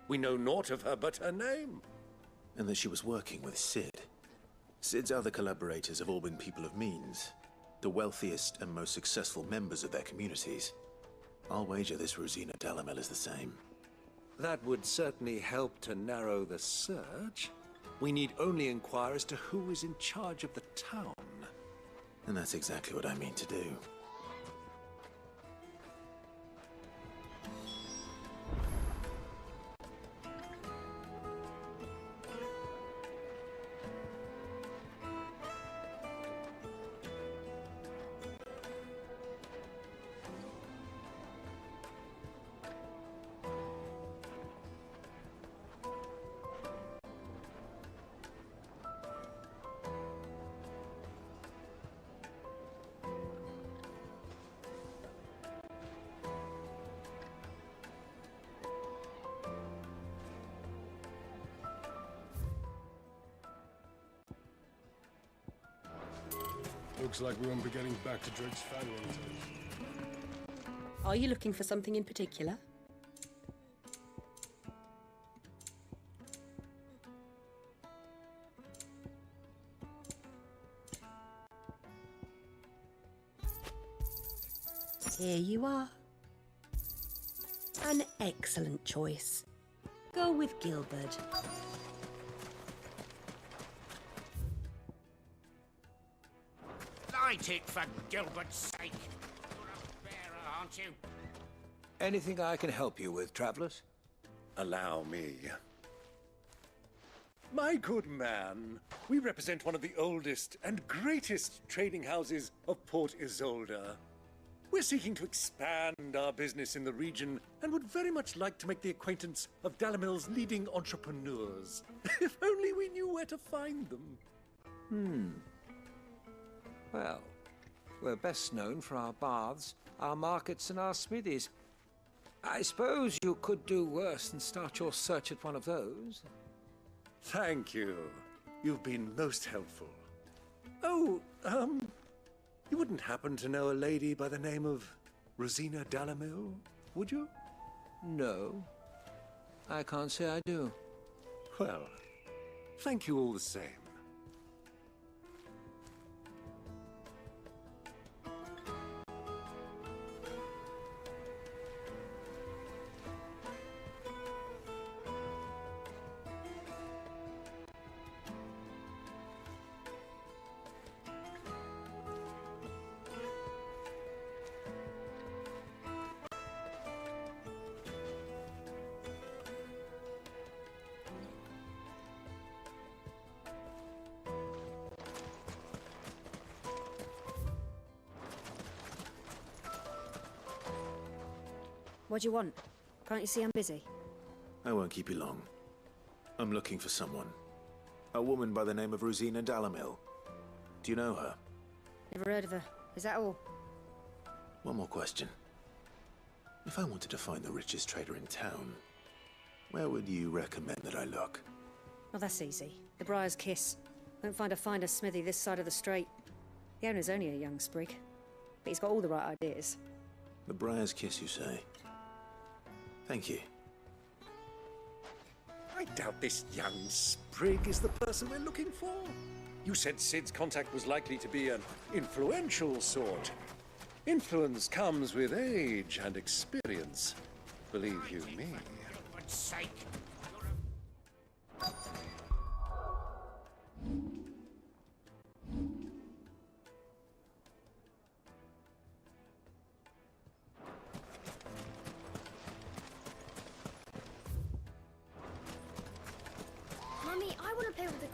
We know naught of her but her name. And that she was working with Sid. Sid's other collaborators have all been people of means, the wealthiest and most successful members of their communities. I'll wager this Rosina Dalamil is the same. That would certainly help to narrow the search. We need only inquire as to who is in charge of the town. And that's exactly what I mean to do. Looks like we won't be getting back to Drake's Fang anytime. Are you looking for something in particular? Here you are. An excellent choice. Go with Gilbert. Light it for Gilbert's sake. You're a bearer, aren't you? Anything I can help you with, travelers? Allow me. My good man, we represent one of the oldest and greatest trading houses of Port Isolde. We're seeking to expand our business in the region and would very much like to make the acquaintance of Dalamil's leading entrepreneurs. If only we knew where to find them. Well, we're best known for our baths, our markets, and our smithies. I suppose you could do worse than start your search at one of those. Thank you. You've been most helpful. Oh, you wouldn't happen to know a lady by the name of Rosina Dalamil, would you? No, I can't say I do. Well, thank you all the same. What do you want? Can't you see I'm busy? I won't keep you long. I'm looking for someone. A woman by the name of Rosina Dalamil. Do you know her? Never heard of her. Is that all? One more question. If I wanted to find the richest trader in town, where would you recommend that I look? Oh, that's easy. The Briar's Kiss. Won't find a finer smithy this side of the strait. The owner's only a young sprig, but he's got all the right ideas. The Briar's Kiss, you say? Thank you. I doubt this young sprig is the person we're looking for. You said Sid's contact was likely to be an influential sort. Influence comes with age and experience. Believe you me. For God's sake.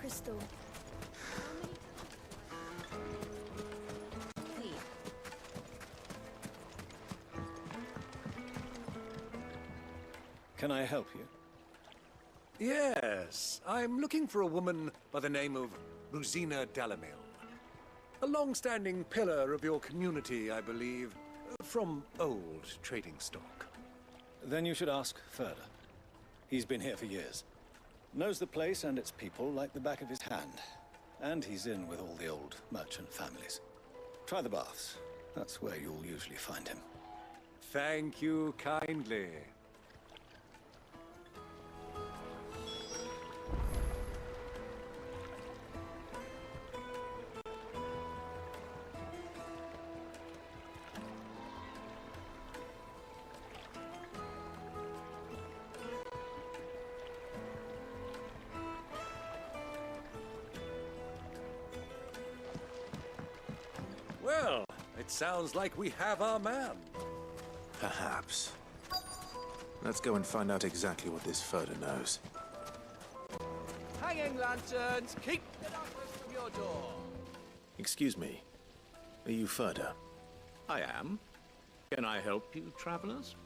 crystal. Can I help you? Yes, I'm looking for a woman by the name of Rosina Dalamil. A long-standing pillar of your community, I believe, from old trading stock. Then you should ask Furder. He's been here for years. Knows the place and its people like the back of his hand. And he's in with all the old merchant families. Try the baths. That's where you'll usually find him. Thank you kindly. Well, it sounds like we have our man. Perhaps. Let's go and find out exactly what this Furder knows. Hanging lanterns, keep the darkness from your door. Excuse me. Are you Furder? I am. Can I help you, travelers?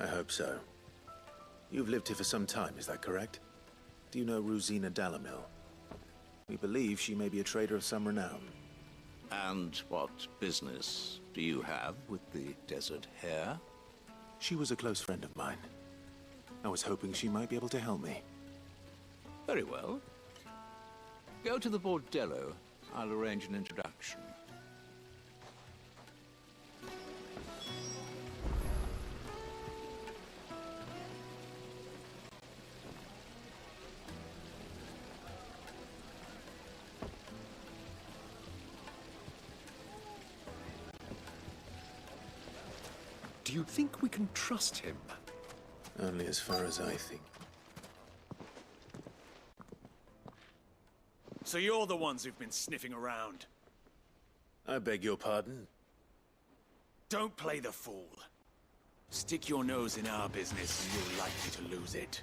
I hope so. You've lived here for some time, is that correct? Do you know Rosina Dalamil? We believe she may be a trader of some renown. And what business do you have with the desert hare? She was a close friend of mine. I was hoping she might be able to help me. Very well. Go to the bordello. I'll arrange an introduction. Do you think we can trust him? Only as far as I think. So you're the ones who've been sniffing around? I beg your pardon? Don't play the fool. Stick your nose in our business and you're likely to lose it.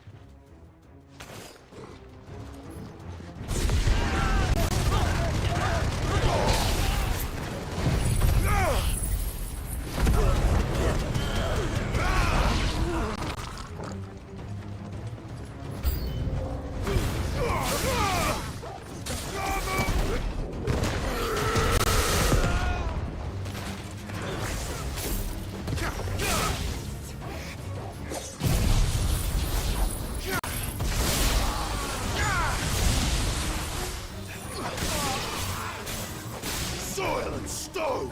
Soil and stone!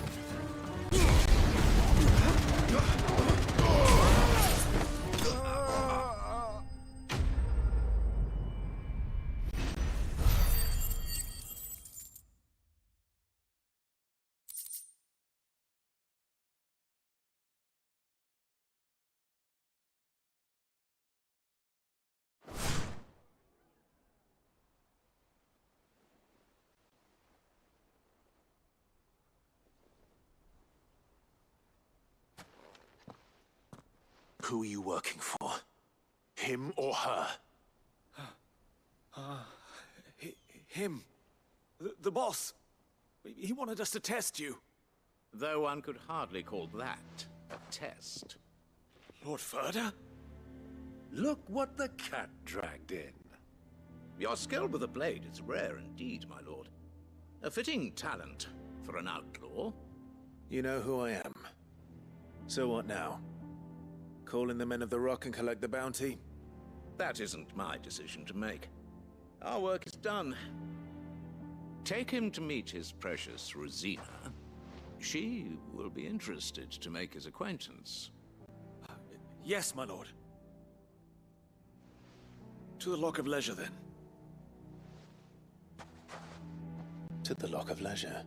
Who are you working for? Him or her? Him. The boss. He wanted us to test you. Though one could hardly call that a test. Lord Furder? Look what the cat dragged in. Your skill with the blade is rare indeed, my lord. A fitting talent for an outlaw. You know who I am. So what now? Call in the Men of the Rock and collect the bounty? That isn't my decision to make. Our work is done. Take him to meet his precious Rosina. She will be interested to make his acquaintance. Yes, my lord. To the Lock of Leisure, then. To the Lock of Leisure.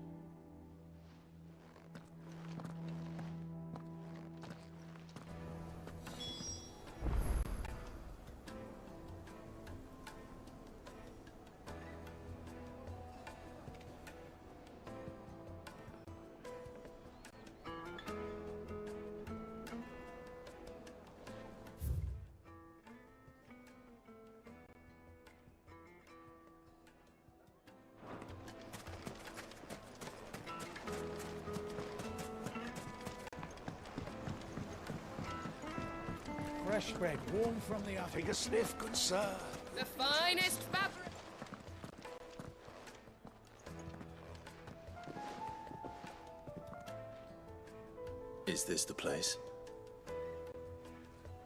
fresh bread, warm from the oven. Take a sniff, good sir. The finest fabric. Is this the place?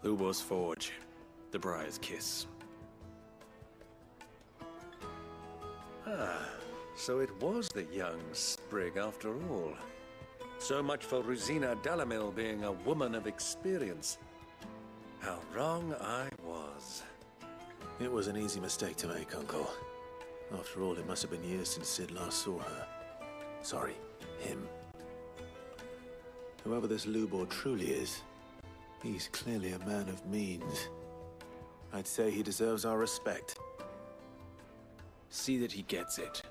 Lubor's Forge. The Briar's Kiss. Ah, so it was the young sprig after all. So much for Rosina Delamil being a woman of experience. How wrong I was. It was an easy mistake to make, Uncle. After all, it must have been years since Sid last saw her. Sorry, him. Whoever this Lubor truly is, he's clearly a man of means. I'd say he deserves our respect. See that he gets it.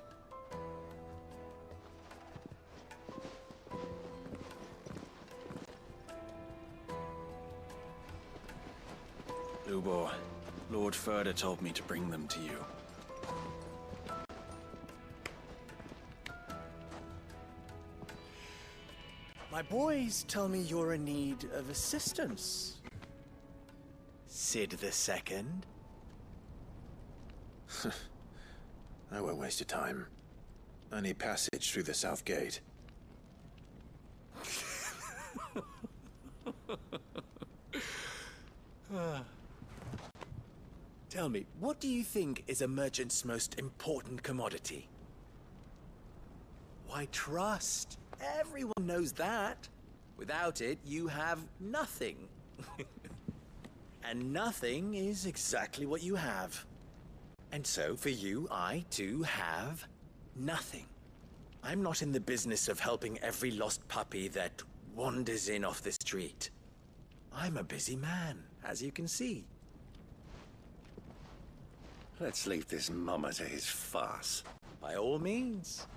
Lubor, Lord Furder told me to bring them to you. My boys tell me you're in need of assistance. Sid the Second? I won't waste your time. I need passage through the south gate. Tell me, what do you think is a merchant's most important commodity? Why, trust. Everyone knows that. Without it, you have nothing. And nothing is exactly what you have. And so, for you, I, too, have nothing. I'm not in the business of helping every lost puppy that wanders in off the street. I'm a busy man, as you can see. Let's leave this mummer to his farce. By all means.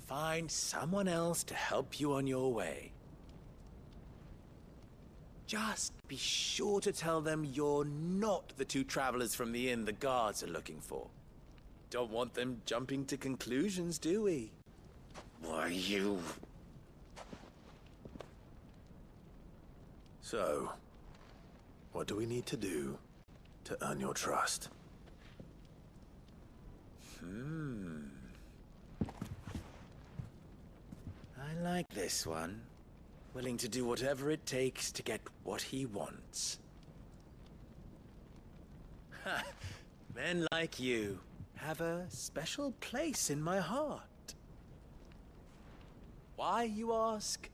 Find someone else to help you on your way. Just be sure to tell them you're not the two travelers from the inn the guards are looking for. Don't want them jumping to conclusions, do we? Why, you... So, what do we need to do to earn your trust? I like this one. Willing to do whatever it takes to get what he wants. Ha! Men like you have a special place in my heart. Why, you ask?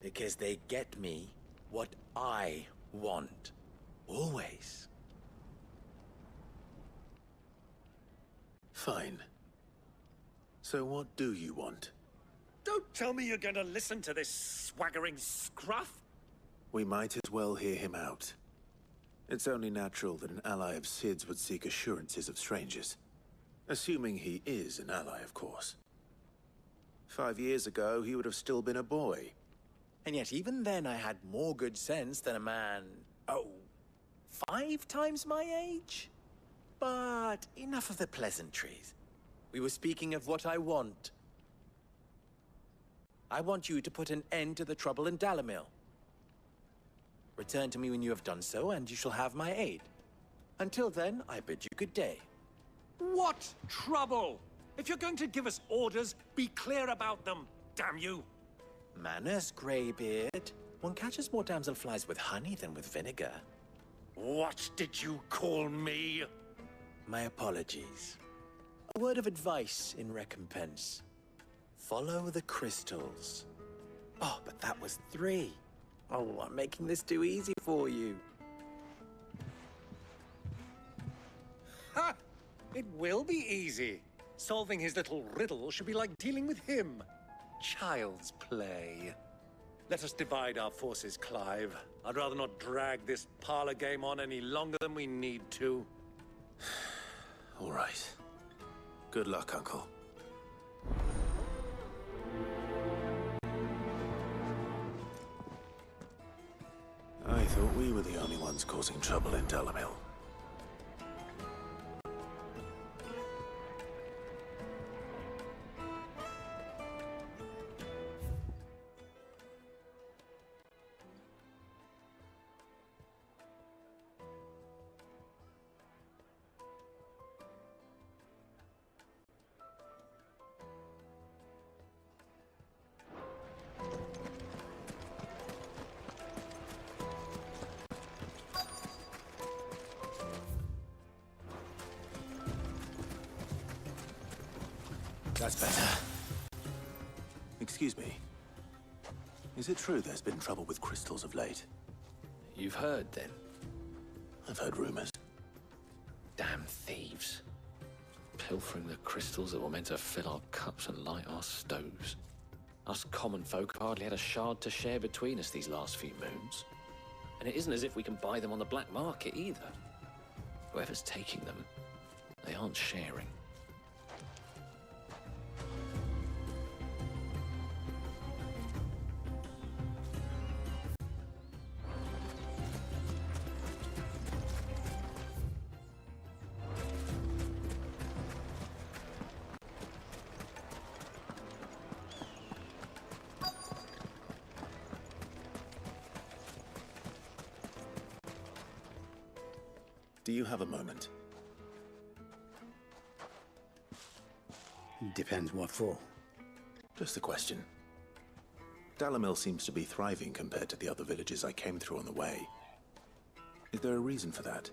Because they get me what I want. Always. Fine. So what do you want? Don't tell me you're going to listen to this swaggering scruff! We might as well hear him out. It's only natural that an ally of Sid's would seek assurances of strangers. Assuming he is an ally, of course. 5 years ago, he would have still been a boy. And yet even then I had more good sense than a man, 5 times my age? But enough of the pleasantries. We were speaking of what I want. I want you to put an end to the trouble in Dalamil. Return to me when you have done so, and you shall have my aid. Until then, I bid you good day. What trouble? If you're going to give us orders, be clear about them, damn you! Manners, Greybeard. One catches more damselflies with honey than with vinegar. What did you call me? My apologies. A word of advice in recompense. Follow the crystals. Oh, but that was 3. Oh, I'm making this too easy for you. Ha! It will be easy. Solving his little riddle should be like dealing with him. Child's play. Let us divide our forces, Clive. I'd rather not drag this parlor game on any longer than we need to. All right. Good luck, Uncle. I thought we were the only ones causing trouble in Dalamil. That's better. Excuse me. Is it true there's been trouble with crystals of late? You've heard, then? I've heard rumors. Damn thieves. Pilfering the crystals that were meant to fill our cups and light our stoves. Us common folk hardly had a shard to share between us these last few moons. And it isn't as if we can buy them on the black market either. Whoever's taking them, they aren't sharing. Do you have a moment? Depends what for. Just a question. Dalamil seems to be thriving compared to the other villages I came through on the way. Is there a reason for that?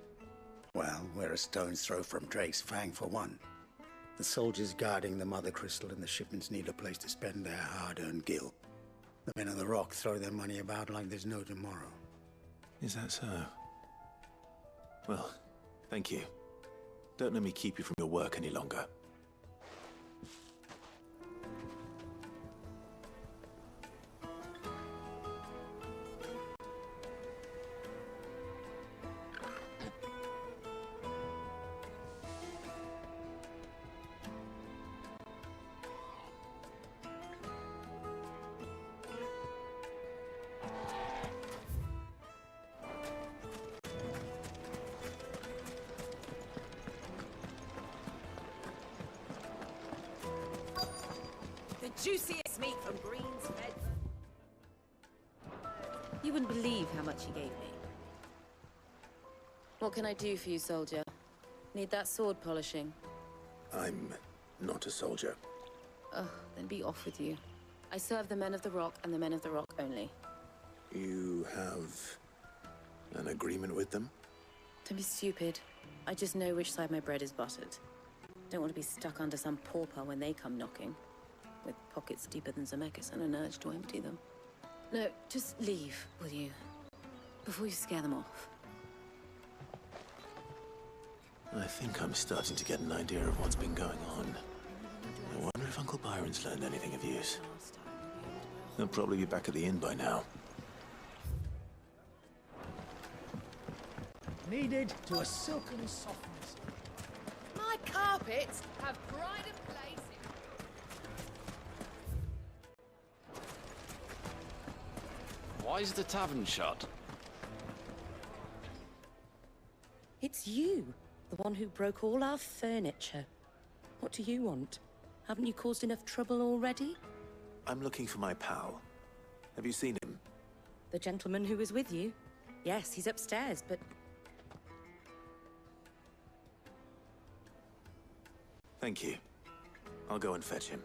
Well, we're a stone's throw from Drake's Fang, for one. The soldiers guarding the Mother Crystal and the shipments need a place to spend their hard-earned gil. The men of the Rock throw their money about like there's no tomorrow. Is that so? Well, thank you. Don't let me keep you from your work any longer. Juiciest meat from Green's Fed. You wouldn't believe how much he gave me. What can I do for you, soldier? Need that sword polishing? I'm not a soldier. Ugh, then be off with you. I serve the men of the Rock and the men of the Rock only. You have an agreement with them? Don't be stupid. I just know which side my bread is buttered. Don't want to be stuck under some pauper when they come knocking. With pockets deeper than Zemeckis and an urge to empty them. No, just leave, will you? Before you scare them off. I think I'm starting to get an idea of what's been going on. I wonder if Uncle Byron's learned anything of use. He'll probably be back at the inn by now. Needed to a silken softness. My carpets have pride and place. Why is the tavern shut? It's you, the one who broke all our furniture. What do you want? Haven't you caused enough trouble already? I'm looking for my pal. Have you seen him? The gentleman who was with you? Yes, he's upstairs, but... Thank you. I'll go and fetch him.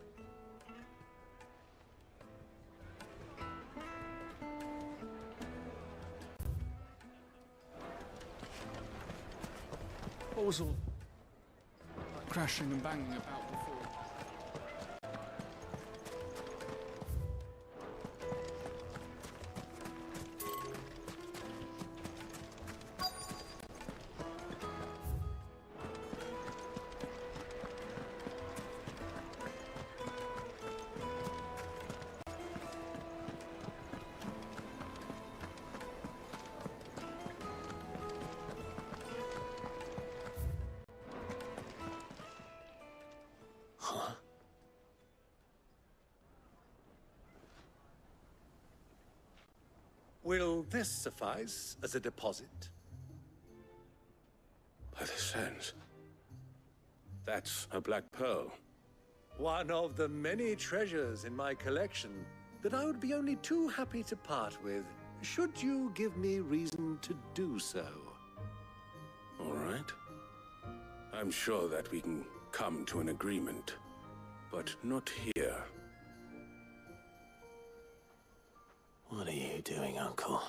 What was all crashing and banging about before? Will this suffice as a deposit? By the sands. That's a black pearl. One of the many treasures in my collection that I would be only too happy to part with, should you give me reason to do so. All right. I'm sure that we can come to an agreement, but not here. What are you doing, Uncle?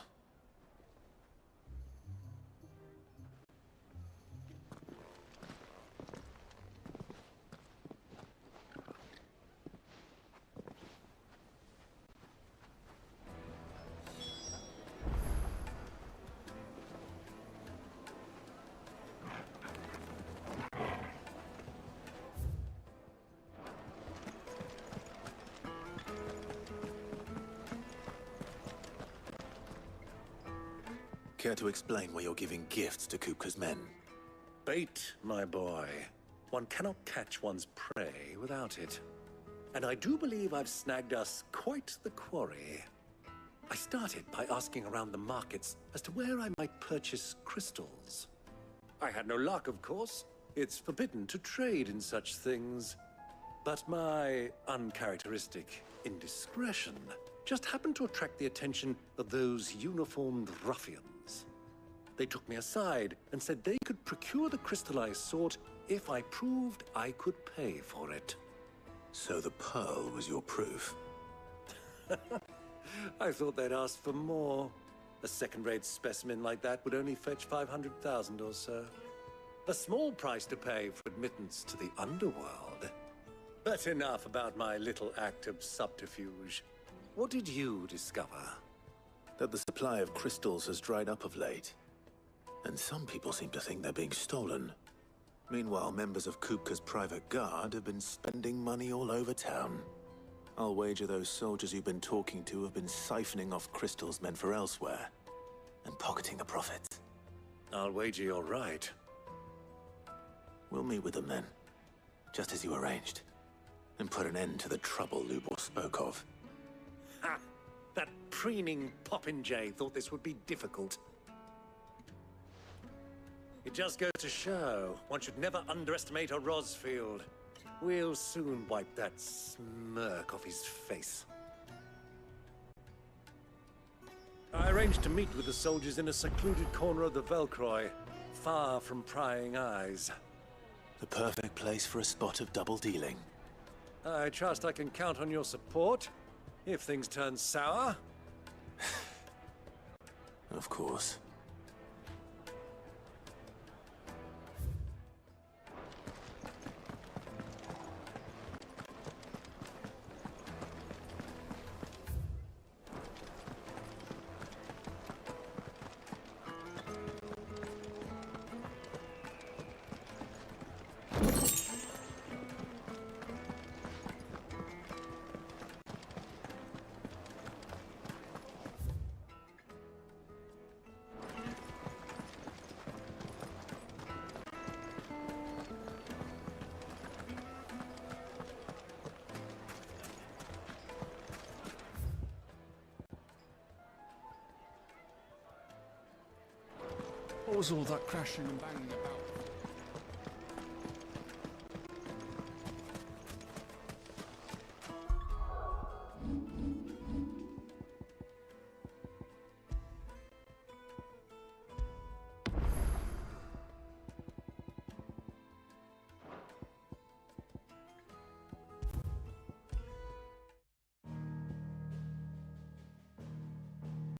Care to explain why you're giving gifts to Kupka's men? Bait, my boy. One cannot catch one's prey without it. And I do believe I've snagged us quite the quarry. I started by asking around the markets as to where I might purchase crystals. I had no luck, of course. It's forbidden to trade in such things. But my uncharacteristic indiscretion just happened to attract the attention of those uniformed ruffians. They took me aside and said they could procure the crystal I sought if I proved I could pay for it. So the pearl was your proof? I thought they'd ask for more. A second-rate specimen like that would only fetch 500,000 or so. A small price to pay for admittance to the underworld. But enough about my little act of subterfuge. What did you discover? That the supply of crystals has dried up of late. And some people seem to think they're being stolen. Meanwhile, members of Kupka's private guard have been spending money all over town. I'll wager those soldiers you've been talking to have been siphoning off crystals meant for elsewhere, and pocketing the profits. I'll wager you're right. We'll meet with them then, just as you arranged, and put an end to the trouble Lubor spoke of. Ha! That preening popinjay thought this would be difficult. It just goes to show, one should never underestimate a Rosfield. We'll soon wipe that smirk off his face. I arranged to meet with the soldiers in a secluded corner of the Velcroy, far from prying eyes. The perfect place for a spot of double dealing. I trust I can count on your support, if things turn sour. Of course. What was all that crashing and banging about?